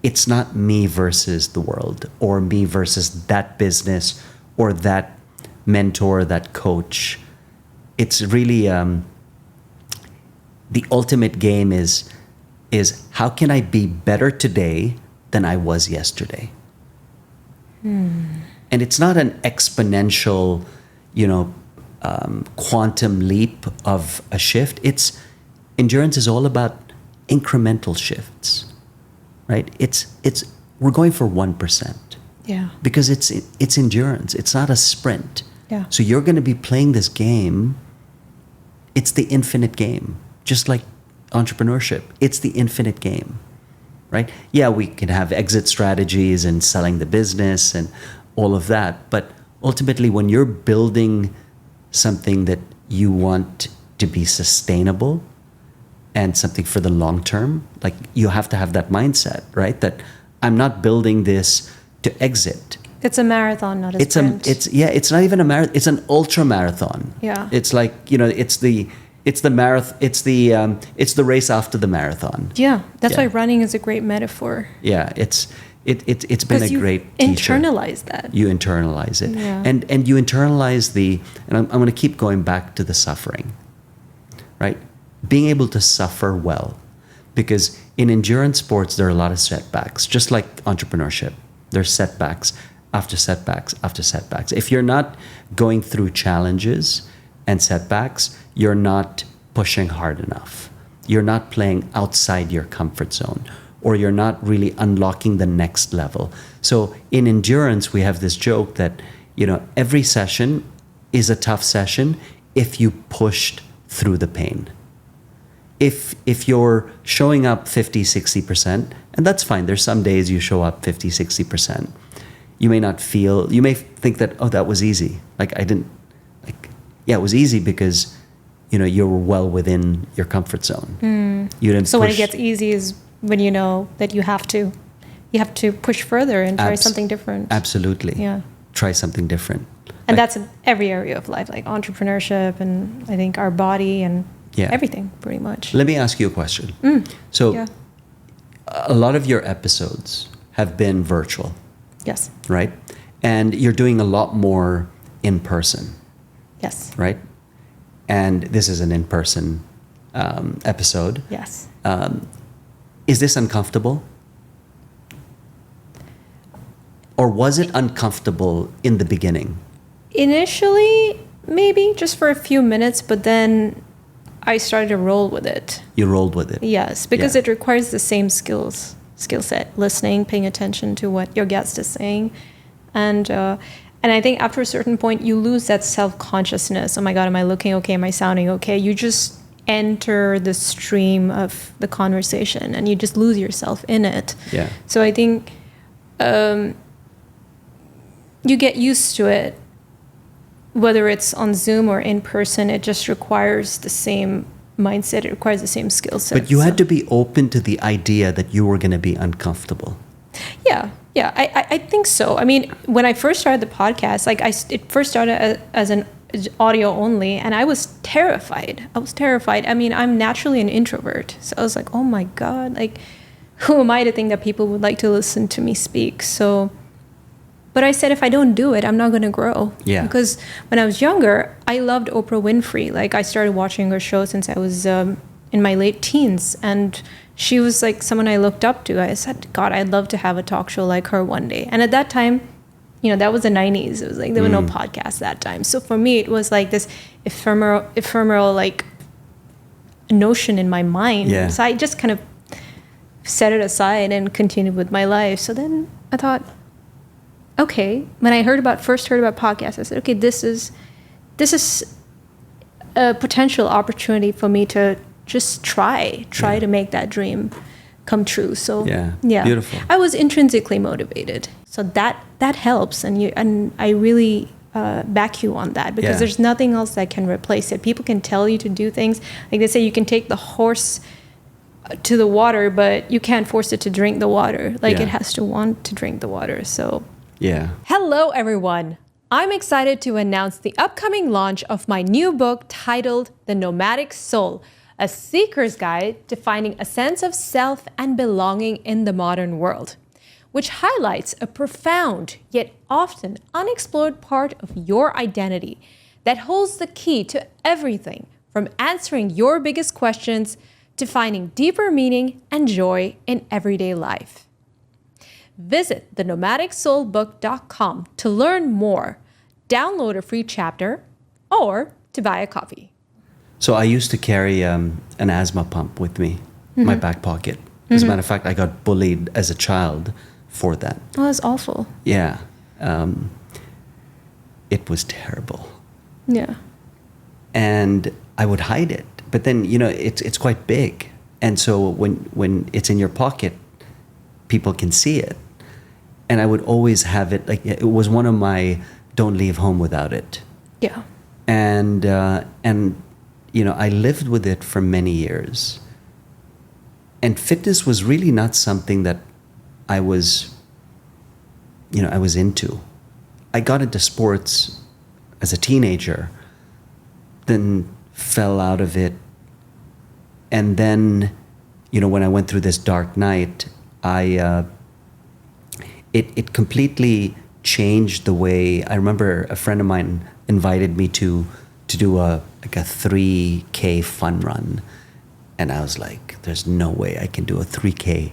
A: It's not me versus the world, or me versus that business or that mentor, that coach. It's really the ultimate game is how can I be better today than I was yesterday? And it's not an exponential, quantum leap of a shift. Endurance is all about incremental shifts, right? We're going for 1%.
B: Yeah.
A: Because it's endurance. It's not a sprint.
B: Yeah.
A: So you're going to be playing this game. It's the infinite game, just like entrepreneurship. It's the infinite game, right? Yeah, we can have exit strategies and selling the business and all of that. But ultimately, when you're building something that you want to be sustainable and something for the long term, like, you have to have that mindset, right? That I'm not building this to exit.
B: It's a marathon, not a sprint.
A: It's not even a marathon. It's an ultra marathon.
B: Yeah.
A: It's like, it's the marathon. It's the race after the marathon.
B: Yeah, that's why running is a great metaphor.
A: Yeah, it's It's been a great teacher.
B: Internalize that.
A: You internalize it.
B: Yeah.
A: And you internalize and I'm going to keep going back to the suffering, right? Being able to suffer well. Because in endurance sports, there are a lot of setbacks, just like entrepreneurship. There's setbacks after setbacks after setbacks. If you're not going through challenges and setbacks, you're not pushing hard enough. You're not playing outside your comfort zone, or you're not really unlocking the next level. So in endurance, we have this joke that, every session is a tough session if you pushed through the pain. If you're showing up 50, 60%, and that's fine. There's some days you show up 50, 60%. You may think that, oh, that was easy. It was easy because, you were well within your comfort zone. You didn't
B: So when it gets easy is when you know that you have to push further and try something different.
A: Absolutely.
B: Yeah.
A: Try something different.
B: And that's in every area of life, like entrepreneurship and I think our body and everything pretty much.
A: Let me ask you a question. So a lot of your episodes have been virtual.
B: Yes.
A: Right? And you're doing a lot more in person.
B: Yes.
A: Right? And this is an in-person episode.
B: Yes.
A: Is this uncomfortable? Or was it uncomfortable in the beginning?
B: Initially, maybe just for a few minutes, but then I started to roll with it.
A: You rolled with it?
B: Yes, because it requires the same skill set, listening, paying attention to what your guest is saying. And I think after a certain point, you lose that self-consciousness. Oh my God, am I looking okay? Am I sounding okay? You just enter the stream of the conversation and you just lose yourself in it.
A: Yeah.
B: So I think you get used to it. Whether it's on Zoom or in person, it just requires the same mindset. It requires the same skill set.
A: But you had to be open to the idea that you were going to be uncomfortable.
B: Yeah, I think so. I mean, when I first started the podcast, it first started as an audio only, and I was terrified. I mean, I'm naturally an introvert, so I was like, oh my God, who am I to think that people would like to listen to me speak? So. But I said, if I don't do it, I'm not going to grow.
A: Yeah.
B: Because when I was younger, I loved Oprah Winfrey. I started watching her show since I was in my late teens. And she was someone I looked up to. I said, God, I'd love to have a talk show like her one day. And at that time, that was the 90s. It was there were no podcasts that time. So for me, it was this ephemeral notion in my mind.
A: Yeah.
B: So I just kind of set it aside and continued with my life. So then I thought, okay, when I first heard about podcasts, I said, okay, this is a potential opportunity for me to just try to make that dream come true. So
A: yeah, beautiful.
B: I was intrinsically motivated, so that helps, and I really back you on that because there's nothing else that can replace it. People can tell you to do things, like they say, you can take the horse to the water, but you can't force it to drink the water. It has to want to drink the water. So.
A: Yeah.
B: Hello, everyone. I'm excited to announce the upcoming launch of my new book titled The Nomadic Soul, a seeker's guide to finding a sense of self and belonging in the modern world, which highlights a profound yet often unexplored part of your identity that holds the key to everything from answering your biggest questions to finding deeper meaning and joy in everyday life. Visit thenomadicsoulbook.com to learn more, download a free chapter, or to buy a copy.
A: So I used to carry an asthma pump with me in my back pocket. As a matter of fact, I got bullied as a child for that.
B: Oh, that's awful.
A: Yeah. It was terrible.
B: Yeah.
A: And I would hide it. But then, it's quite big. And so when it's in your pocket, people can see it. And I would always have it, it was one of my don't leave home without it.
B: Yeah.
A: And I lived with it for many years. And fitness was really not something that I was into. I got into sports as a teenager, then fell out of it. And then, when I went through this dark night, I it completely changed the way. I remember a friend of mine invited me to do a 3K fun run, and I was like, there's no way I can do a 3K.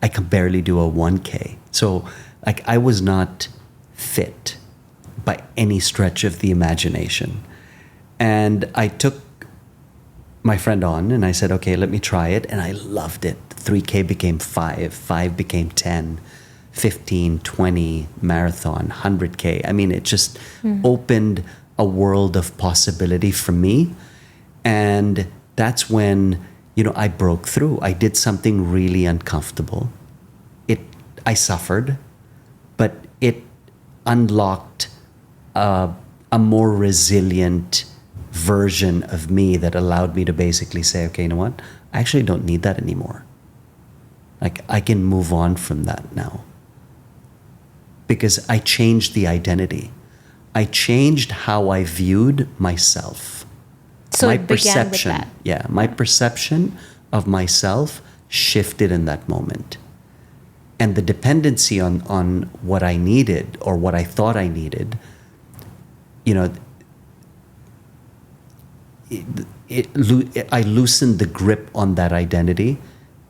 A: I can barely do a 1K. So like I was not fit by any stretch of the imagination. And I took my friend on and I said, okay, let me try it. And I loved it. 3K became 5 became 10, 15, 20, marathon, 100K. I mean, it just opened a world of possibility for me. And that's when, I broke through. I did something really uncomfortable. I suffered, but it unlocked a more resilient version of me that allowed me to basically say, okay, you know what? I actually don't need that anymore. Like I can move on from that now. Because I changed the identity. I changed how I viewed myself.
B: So
A: my
B: it began
A: perception,
B: with that.
A: yeah, my perception of myself shifted in that moment. And the dependency on what I needed or what I thought I needed, I loosened the grip on that identity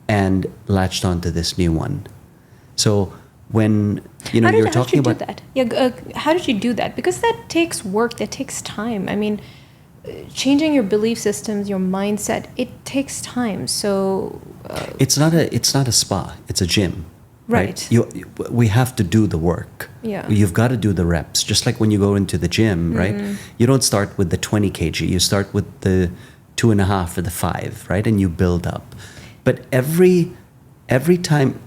A: and latched onto this new one. So when you're talking about
B: that. Yeah, how did you do that? Because that takes work, that takes time. I mean, changing your belief systems, your mindset, it takes time. So
A: it's not a spa, it's a gym.
B: Right.
A: We have to do the work.
B: Yeah.
A: You've got to do the reps. Just like when you go into the gym, right? You don't start with the 20 kg. You start with the 2.5 or the 5, right? And you build up. But every time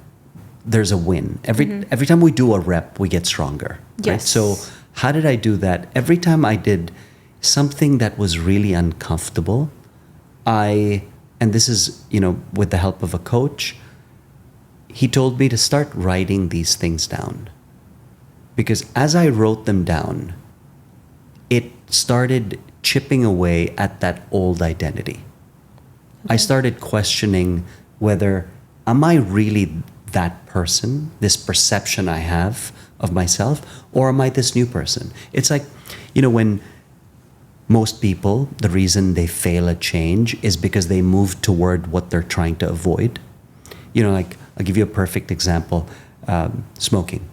A: there's a win. Every time we do a rep, we get stronger. Right?
B: Yes.
A: So how did I do that? Every time I did something that was really uncomfortable, and this is, with the help of a coach, he told me to start writing these things down. Because as I wrote them down, it started chipping away at that old identity. I started questioning whether, am I really that person, this perception I have of myself, or am I this new person? It's like, when most people, the reason they fail at change is because they move toward what they're trying to avoid. Like, I'll give you a perfect example, smoking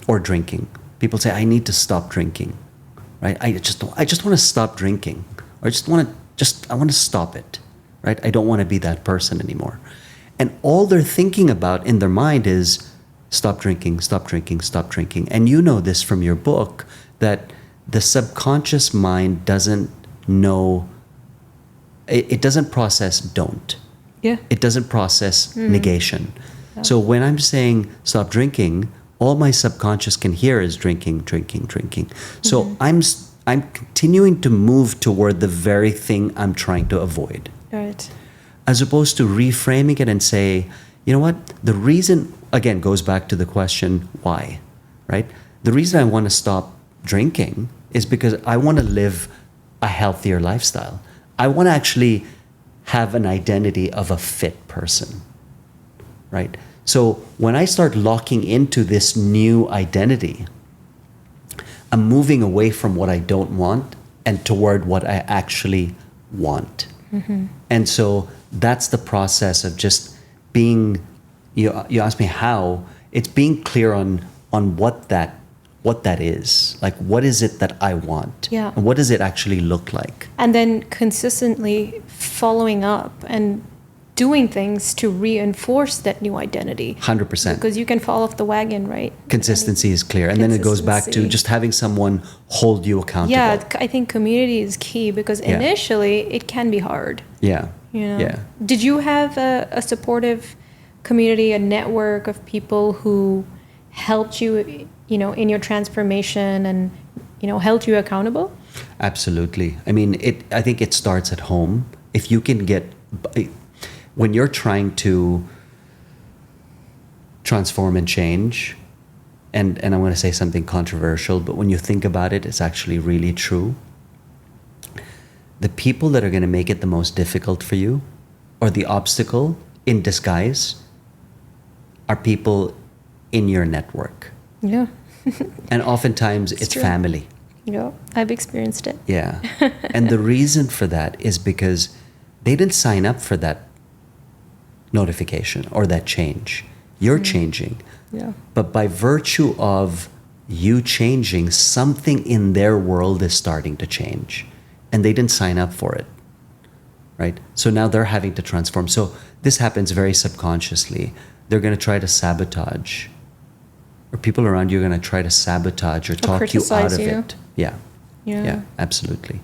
A: or drinking. People say, I need to stop drinking, right? I just want to stop drinking, or I want to stop it, right? I don't want to be that person anymore. And all they're thinking about in their mind is stop drinking, stop drinking, stop drinking. And you know this from your book, that the subconscious mind doesn't know, it doesn't process don't.
B: Yeah.
A: It doesn't process negation. Yeah. So when I'm saying stop drinking, all my subconscious can hear is drinking, drinking, drinking. So I'm continuing to move toward the very thing I'm trying to avoid.
B: Right.
A: As opposed to reframing it and say, you know what? The reason, again, goes back to the question, why, right? The reason I want to stop drinking is because I want to live a healthier lifestyle. I want to actually have an identity of a fit person, right? So when I start locking into this new identity, I'm moving away from what I don't want and toward what I actually want. And so that's the process of just being, you asked me how, it's being clear on what that is. Like, what is it that I want?
B: Yeah.
A: And what does it actually look like?
B: And then consistently following up and doing things to reinforce that new identity.
A: 100%.
B: Because you can fall off the wagon, right?
A: Consistency is clear. And then it goes back to
B: Consistency.
A: just having someone hold you accountable.
B: Yeah, I think community is key because initially it can be hard.
A: Yeah.
B: Yeah. Did you have a supportive community, a network of people who helped you, in your transformation and, held you accountable?
A: Absolutely. I mean, I think it starts at home. If you can when you're trying to transform and change, and I'm going to say something controversial, but when you think about it, it's actually really true. The people that are going to make it the most difficult for you, or the obstacle in disguise, are people in your network.
B: Yeah.
A: And oftentimes it's
B: true.
A: family.
B: Yeah, I've experienced it.
A: Yeah. And the reason for that is because they didn't sign up for that notification or that change. You're changing.
B: Yeah.
A: But by virtue of you changing, something in their world is starting to change. And they didn't sign up for it. Right? So now they're having to transform. So this happens very subconsciously. They're going to try to sabotage. Or people around you are going to try to sabotage or talk you out of it. Yeah. Yeah, absolutely.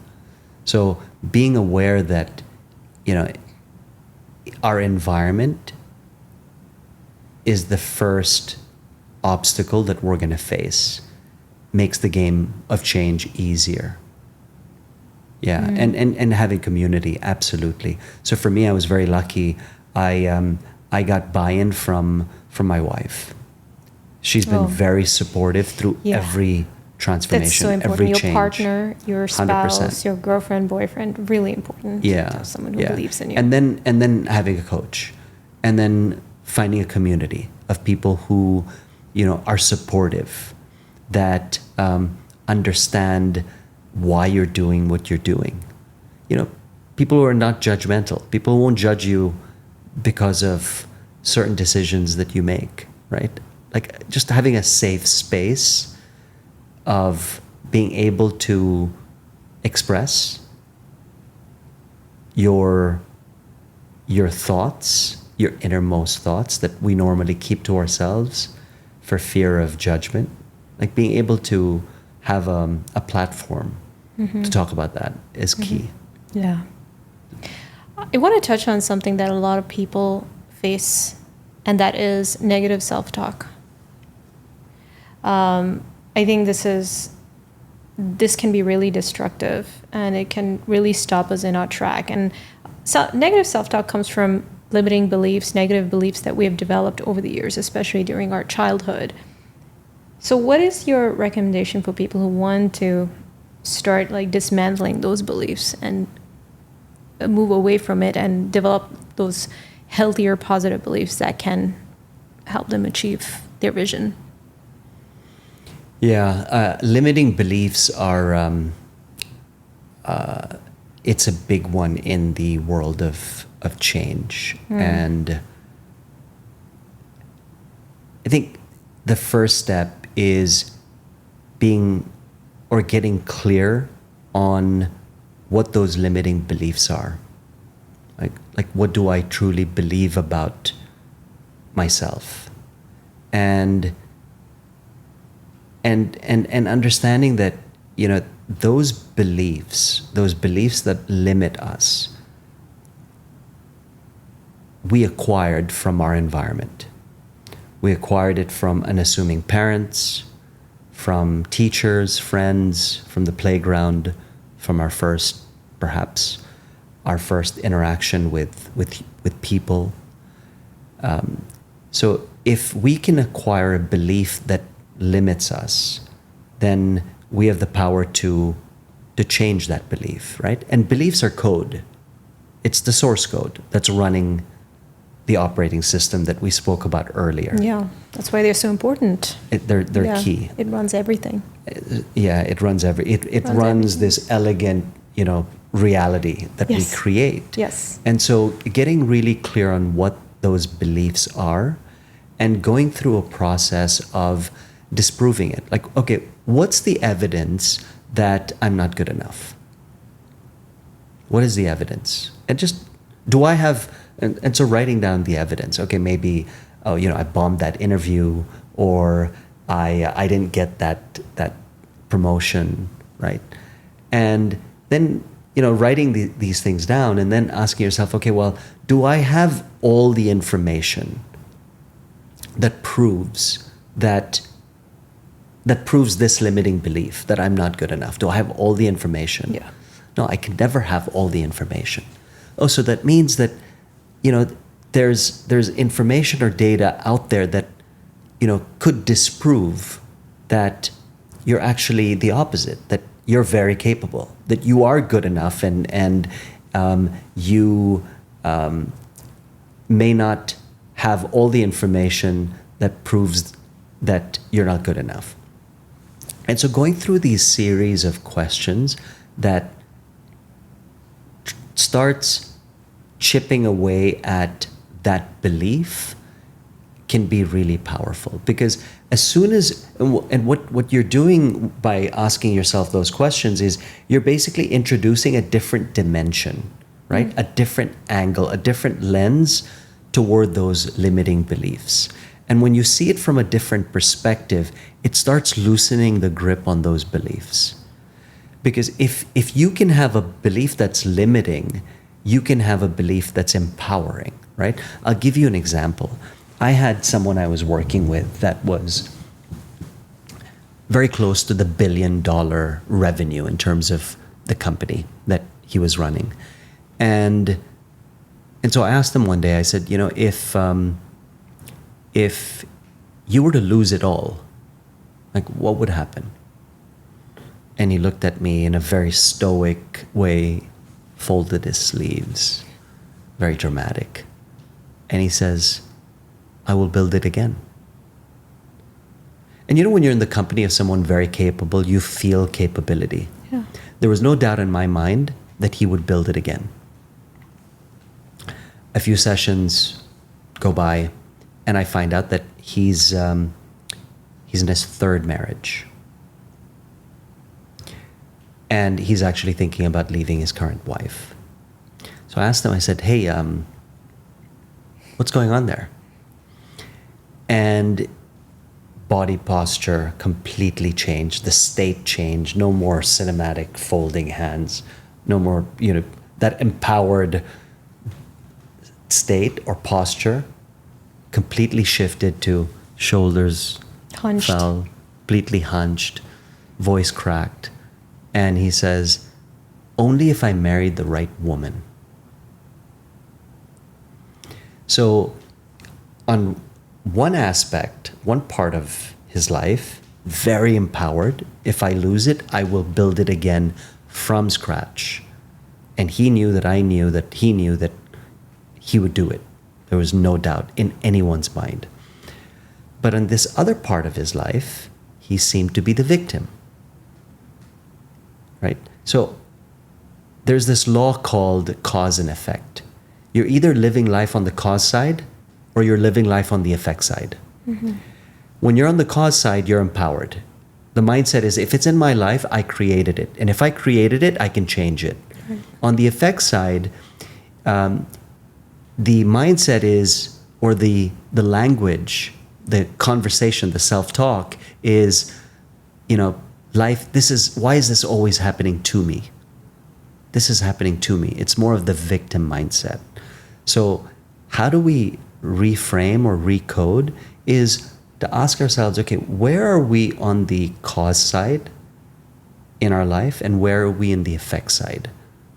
A: So being aware that, our environment is the first obstacle that we're going to face makes the game of change easier. Yeah, and having community, absolutely. So for me, I was very lucky. I got buy-in from my wife. She's been very supportive through every transformation,
B: that's so important.
A: every
B: Your
A: change.
B: Partner, your spouse,
A: 100%.
B: your girlfriend, boyfriend, really important.
A: Yeah,
B: to have someone who believes in you.
A: And then having a coach, and then finding a community of people who, are supportive, that understand why you're doing what you're doing. People who are not judgmental. People won't judge you because of certain decisions that you make, right? Like just having a safe space of being able to express your thoughts, your innermost thoughts that we normally keep to ourselves for fear of judgment. Like being able to have a platform to talk about that is key.
B: Yeah. I want to touch on something that a lot of people face, and that is negative self-talk. I think this can be really destructive, and it can really stop us in our track. And negative self-talk comes from limiting beliefs, negative beliefs that we have developed over the years, especially during our childhood. So what is your recommendation for people who want to start dismantling those beliefs and move away from it and develop those healthier, positive beliefs that can help them achieve their vision?
A: Yeah, limiting beliefs are, it's a big one in the world of change. And I think the first step is getting clear on what those limiting beliefs are. Like what do I truly believe about myself? And understanding that, those beliefs that limit us, we acquired from our environment. We acquired it from unassuming parents, from teachers, friends, from the playground, from our first interaction with people. So if we can acquire a belief that limits us, then we have the power to change that belief, right? And beliefs are code. It's the source code that's running the operating system that we spoke about earlier.
B: Yeah, that's why they're so important.
A: They're key.
B: It runs everything.
A: Yeah, it runs it runs this elegant, reality that we create.
B: Yes.
A: And so getting really clear on what those beliefs are and going through a process of disproving it. Like, okay, what's the evidence that I'm not good enough? What is the evidence? And just, do I have, and so writing down the evidence. Okay, maybe, I bombed that interview, or I didn't get that promotion, right? And then, writing these things down and then asking yourself, okay, well, do I have all the information that proves this limiting belief that I'm not good enough? Do I have all the information?
B: Yeah.
A: No, I can never have all the information. Oh, so that means that, there's information or data out there that, could disprove that you're actually the opposite, that you're very capable, that you are good enough, and you may not have all the information that proves that you're not good enough. And so going through these series of questions that starts chipping away at that belief can be really powerful, because as soon as, and what you're doing by asking yourself those questions is you're basically introducing a different dimension, right? A different angle, a different lens toward those limiting beliefs. And when you see it from a different perspective, it starts loosening the grip on those beliefs. Because if you can have a belief that's limiting, you can have a belief that's empowering, right? I'll give you an example. I had someone I was working with that was very close to the $1 billion revenue in terms of the company that he was running. And so I asked him one day, I said, you know, if you were to lose it all, like what would happen? And he looked at me in a very stoic way, folded his sleeves, very dramatic. And he says, I will build it again. And you know, when you're in the company of someone very capable, you feel capability.
B: Yeah.
A: There was no doubt in my mind that he would build it again. A few sessions go by, and I find out that he's in his third marriage. And he's actually thinking about leaving his current wife. So I asked him, I said, hey, what's going on there? And body posture completely changed. The state changed. No more cinematic folding hands. No more, you know, that empowered state or posture completely shifted to shoulders
B: Hunched.
A: fell, completely hunched, voice cracked. And he says, only if I married the right woman. So on one aspect, one part of his life, very empowered. If I lose it, I will build it again from scratch. And he knew that I knew that he knew that he would do it. There was no doubt in anyone's mind. But on this other part of his life, he seemed to be the victim. Right? So there's this law called cause and effect. You're either living life on the cause side or you're living life on the effect side. Mm-hmm. When you're on the cause side, you're empowered. The mindset is, if it's in my life, I created it. And if I created it, I can change it. Right. On the effect side, the mindset is, or the language, the conversation, the self-talk is, you know, life, why is this always happening to me? This is happening to me. It's more of the victim mindset. So how do we reframe or recode is to ask ourselves, okay, where are we on the cause side in our life and where are we in the effect side?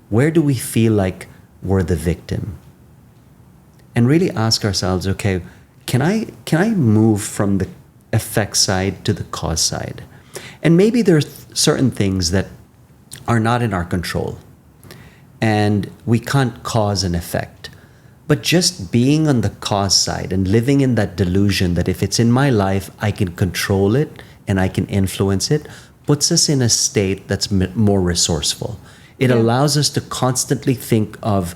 A: Where do we feel like we're the victim? And really ask ourselves, okay, can I move from the effect side to the cause side? And maybe there's certain things that are not in our control and we can't cause an effect. But just being on the cause side and living in that delusion that if it's in my life, I can control it and I can influence it, puts us in a state that's more resourceful. It allows us to constantly think of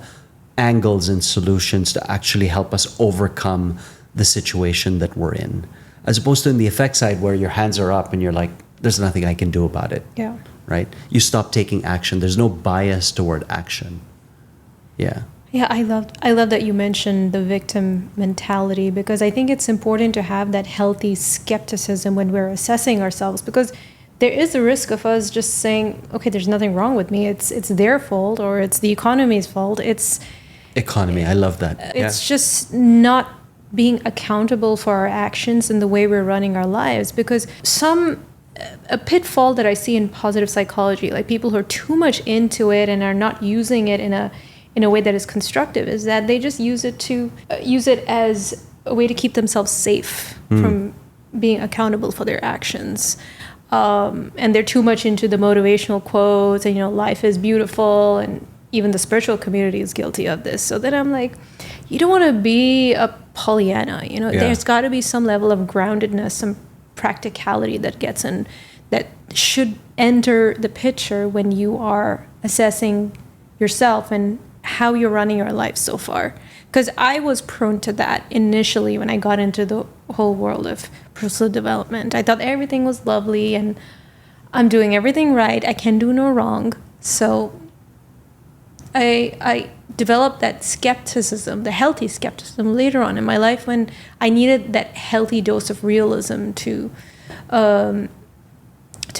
A: angles and solutions to actually help us overcome the situation that we're in. As opposed to in the effect side where your hands are up and you're like, there's nothing I can do about it.
B: Yeah.
A: Right? You stop taking action. There's no bias toward action. Yeah.
B: Yeah, I love that you mentioned the victim mentality, because I think it's important to have that healthy skepticism when we're assessing ourselves, because there is a risk of us just saying, okay, there's nothing wrong with me. It's their fault, or it's the economy's fault. It's
A: economy. I love that.
B: It's just not being accountable for our actions and the way we're running our lives, because a pitfall that I see in positive psychology, like people who are too much into it and are not using it in a way that is constructive, is that they just use it as a way to keep themselves safe from being accountable for their actions. And they're too much into the motivational quotes and, you know, life is beautiful, and even the spiritual community is guilty of this. So then I'm like, you don't want to be a Pollyanna, you know, there's got to be some level of groundedness, some practicality that gets in, that should enter the picture when you are assessing yourself and how you're running your life so far. Because I was prone to that initially when I got into the whole world of personal development. I thought everything was lovely and I'm doing everything right. I can do no wrong. So I developed that skepticism, the healthy skepticism, later on in my life when I needed that healthy dose of realism to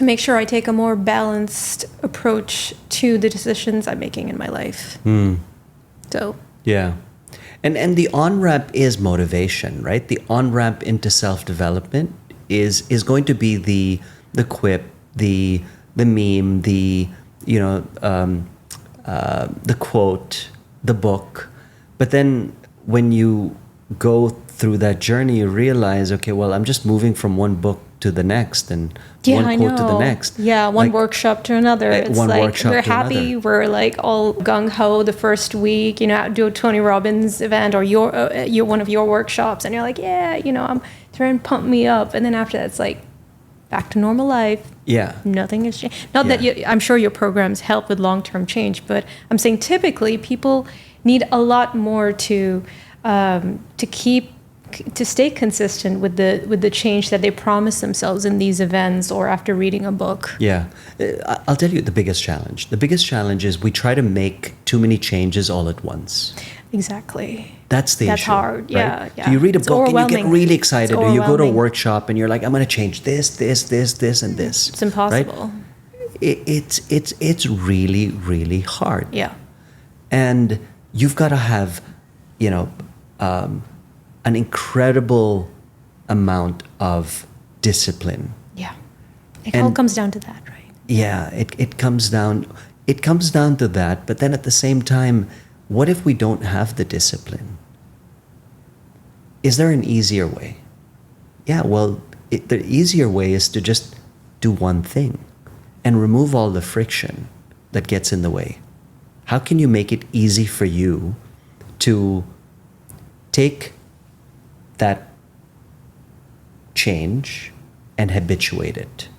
B: make sure I take a more balanced approach to the decisions I'm making in my life. So
A: yeah. And the on-ramp is motivation, right? The on-ramp into self-development is going to be the quip, the meme, the quote, the book. But then when you go through that journey, you realize, okay, well, I'm just moving from one book to the next and one quote to the next.
B: Yeah, one workshop to another. It's
A: one
B: like
A: workshop
B: we're
A: to
B: happy,
A: another.
B: we're like all gung-ho the first week, do a Tony Robbins event or your one of your workshops, and you're like, yeah, I'm trying to pump me up. And then after that, it's like back to normal life.
A: Yeah.
B: Nothing has changed. Not that I'm sure your programs help with long-term change, but I'm saying typically people need a lot more to stay consistent with the change that they promise themselves in these events or after reading a book.
A: Yeah. I'll tell you the biggest challenge. The biggest challenge is we try to make too many changes all at once.
B: Exactly.
A: That's the
B: That's
A: issue.
B: hard.
A: Right?
B: Yeah.
A: So you read a
B: It's
A: book and you get
B: overwhelming.
A: really excited, or you go to a
B: overwhelming.
A: workshop and you're like, I'm going to change this, and this.
B: It's impossible.
A: Right? It's really, really hard.
B: Yeah.
A: And you've got to have, an incredible amount of discipline.
B: Yeah. It all comes down to that, right?
A: Yeah, it comes down to that, but then at the same time, what if we don't have the discipline? Is there an easier way? Yeah, well, the easier way is to just do one thing and remove all the friction that gets in the way. How can you make it easy for you to take that change and habituate it,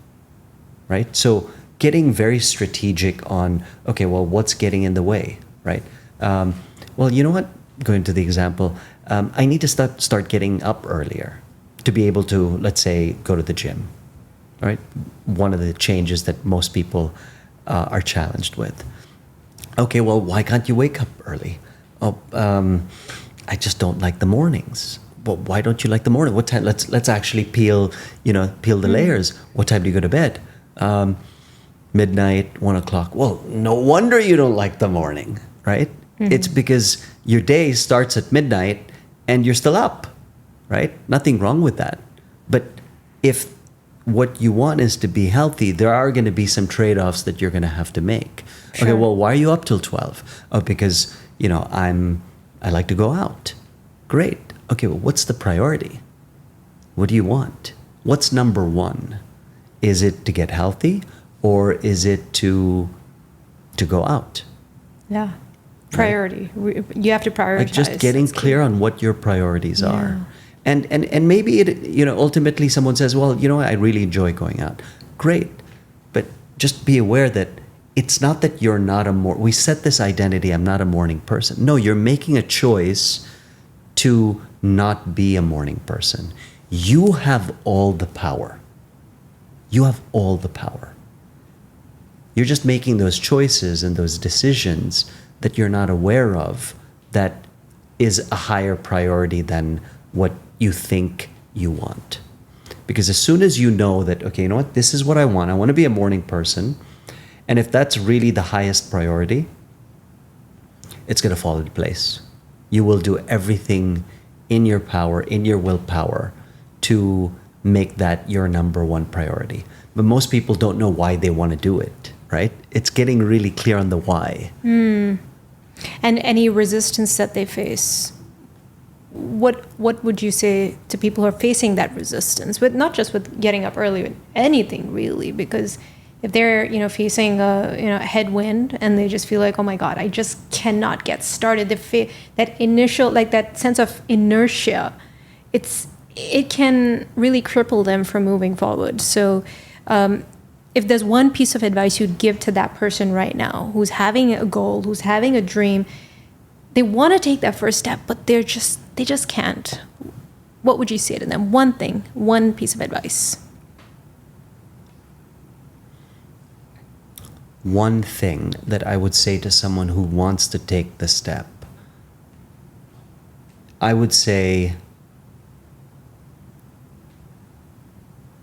A: right? So getting very strategic on, okay, well, what's getting in the way, right? Well, you know what? Going to the example, I need to start getting up earlier to be able to, let's say, go to the gym, right? One of the changes that most people are challenged with. Okay, well, why can't you wake up early? Oh, I just don't like the mornings. Well, why don't you like the morning? What time? Let's actually peel the layers. What time do you go to bed? Midnight, 1 o'clock. Well, no wonder you don't like the morning, right? Mm-hmm. It's because your day starts at midnight and you're still up, right? Nothing wrong with that. But if what you want is to be healthy, there are going to be some trade-offs that you're going to have to make. Sure. Okay, well, why are you up till 12? Oh, because, I like to go out. Great. Okay, well, what's the priority? What do you want? What's number one? Is it to get healthy or is it to go out?
B: Yeah. Priority. Right? You have to prioritize.
A: Like just getting clear on what your priorities are. And maybe it, ultimately someone says, well, I really enjoy going out. Great. But just be aware that it's not that you're not we set this identity, I'm not a morning person. No, you're making a choice to not be a morning person. You have all the power. You have all the power. You're just making those choices and those decisions that you're not aware of that is a higher priority than what you think you want. Because as soon as you know that, okay, you know what, this is what I want to be a morning person, and if that's really the highest priority, it's going to fall into place. You will do everything in your power, in your willpower, to make that your number one priority. But most people don't know why they want to do it, right? It's getting really clear on the why.
B: And any resistance that they face, what would you say to people who are facing that resistance? With not just with getting up early, with anything really, because if they're facing a headwind and they just feel like, oh my God, I just cannot get started. That initial, like that sense of inertia, it's it can really cripple them from moving forward. So if there's one piece of advice you'd give to that person right now who's having a goal, who's having a dream, they want to take that first step, but they just can't. What would you say to them? One thing, one piece of advice.
A: One thing that I would say to someone who wants to take the step, I would say,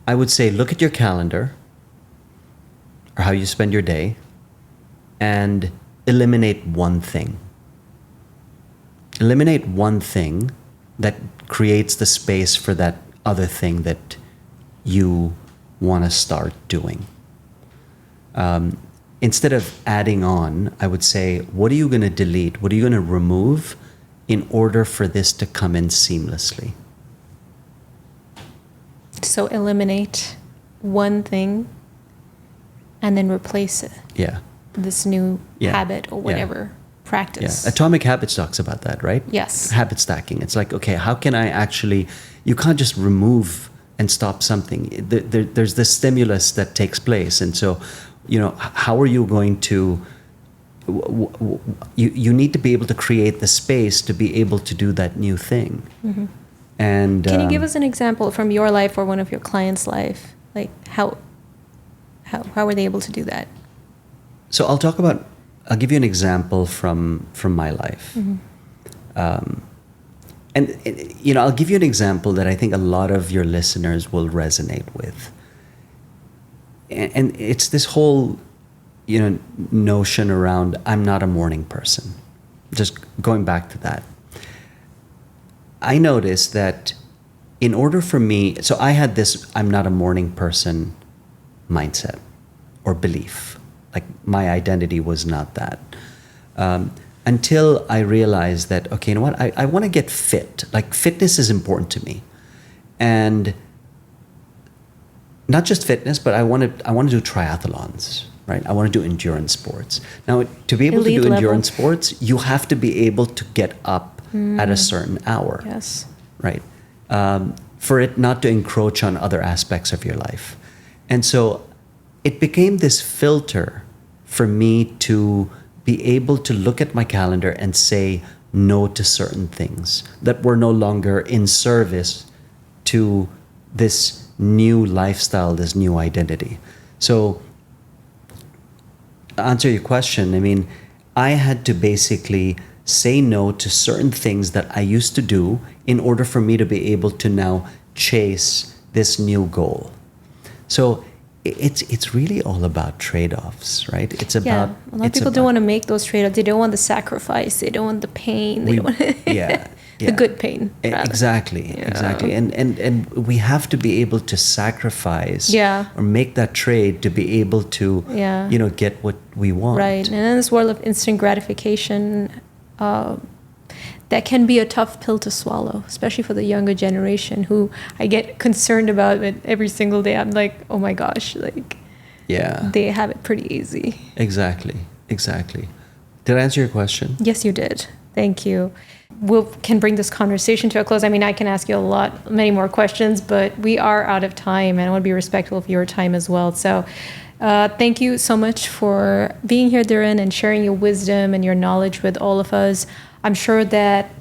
A: look at your calendar or how you spend your day and eliminate one thing. Eliminate one thing that creates the space for that other thing that you want to start doing. Instead of adding on, I would say, what are you going to delete? What are you going to remove in order for this to come in seamlessly?
B: So eliminate one thing and then replace it.
A: Yeah.
B: This new habit or whatever practice.
A: Yeah. Atomic Habits talks about that, right?
B: Yes.
A: Habit stacking. It's like, okay, how can I actually, you can't just remove and stop something. There's this stimulus that takes place. And so, how are you going to, you need to be able to create the space to be able to do that new thing. Mm-hmm. And
B: can you give us an example from your life or one of your clients' life? Like how were they able to do that?
A: So I'll give you an example from my life. Mm-hmm. And I'll give you an example that I think a lot of your listeners will resonate with. And it's this whole, notion around I'm not a morning person. Just going back to that. I noticed that in order for me, so I had this I'm not a morning person mindset or belief. Like my identity was not that. Until I realized that, okay, you know what? I want to get fit. Like fitness is important to me. And not just fitness, but I want to do triathlons, right? I want to do endurance sports. Now, to be able to do endurance sports, you have to be able to get up at a certain hour.
B: Yes.
A: Right. For it not to encroach on other aspects of your life. And so it became this filter for me to be able to look at my calendar and say no to certain things that were no longer in service to this new lifestyle, this new identity. So to answer your question, I had to basically say no to certain things that I used to do in order for me to be able to now chase this new goal. So it's really all about trade-offs, right? It's about
B: a lot of people don't want to make those trade-offs. They don't want the sacrifice. They don't want the pain. They don't want the good pain. Rather.
A: Exactly. And we have to be able to sacrifice or make that trade to be able to get what we want.
B: Right. And in this world of instant gratification, that can be a tough pill to swallow, especially for the younger generation who I get concerned about it every single day. I'm like, oh my gosh, they have it pretty easy.
A: Exactly. Did I answer your question?
B: Yes, you did. Thank you. We can bring this conversation to a close. I can ask you many more questions, but we are out of time, and I want to be respectful of your time as well. So thank you so much for being here, Dhiren, and sharing your wisdom and your knowledge with all of us. I'm sure that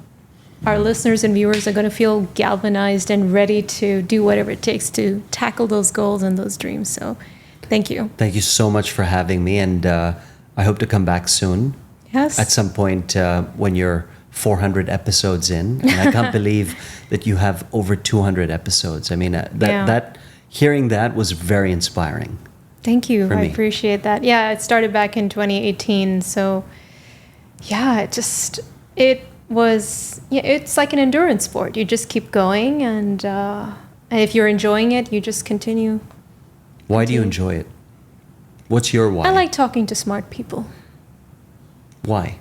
B: our listeners and viewers are going to feel galvanized and ready to do whatever it takes to tackle those goals and those dreams. So thank you.
A: Thank you so much for having me, and I hope to come back soon.
B: Yes.
A: At some point when you're 400 episodes in, and I can't believe that you have over 200 episodes. That hearing that was very inspiring.
B: Thank you. I appreciate that. Yeah, it started back in 2018. So it's like an endurance sport. You just keep going, and if you're enjoying it, you just continue.
A: Why do you enjoy it? What's your why?
B: I like talking to smart people.
A: Why?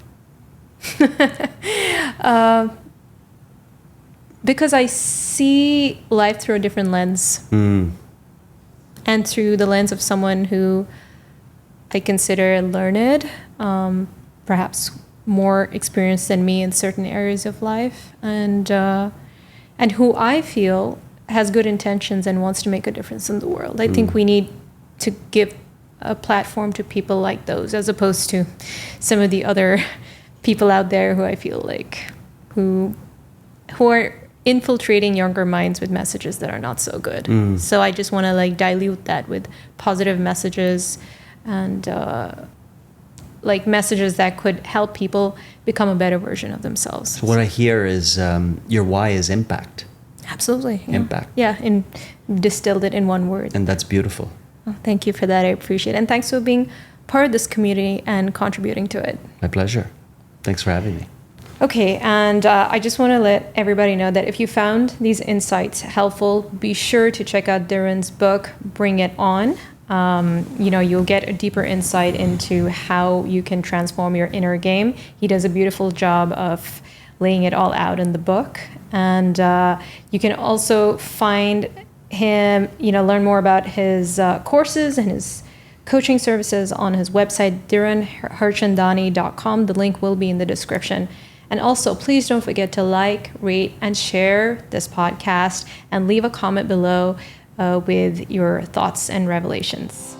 B: Because I see life through a different lens. And through the lens of someone who I consider learned, perhaps more experienced than me in certain areas of life, and who I feel has good intentions and wants to make a difference in the world. I think we need to give a platform to people like those, as opposed to some of the other people out there who I feel like who are infiltrating younger minds with messages that are not so good. So I just want to like dilute that with positive messages and like messages that could help people become a better version of themselves.
A: So what I hear is your why is impact.
B: Absolutely. Yeah.
A: Impact.
B: Yeah, and distilled it in one word.
A: And that's beautiful.
B: Oh, thank you for that. I appreciate it. And thanks for being part of this community and contributing to it.
A: My pleasure. Thanks for having me.
B: Okay, and I just want to let everybody know that if you found these insights helpful, be sure to check out Dhiren's book, Bring It On. You'll get a deeper insight into how you can transform your inner game. He does a beautiful job of laying it all out in the book. And you can also find him, learn more about his courses and his coaching services on his website, dhirenharchandani.com. The link will be in the description. And also, please don't forget to like, rate, and share this podcast and leave a comment below with your thoughts and revelations.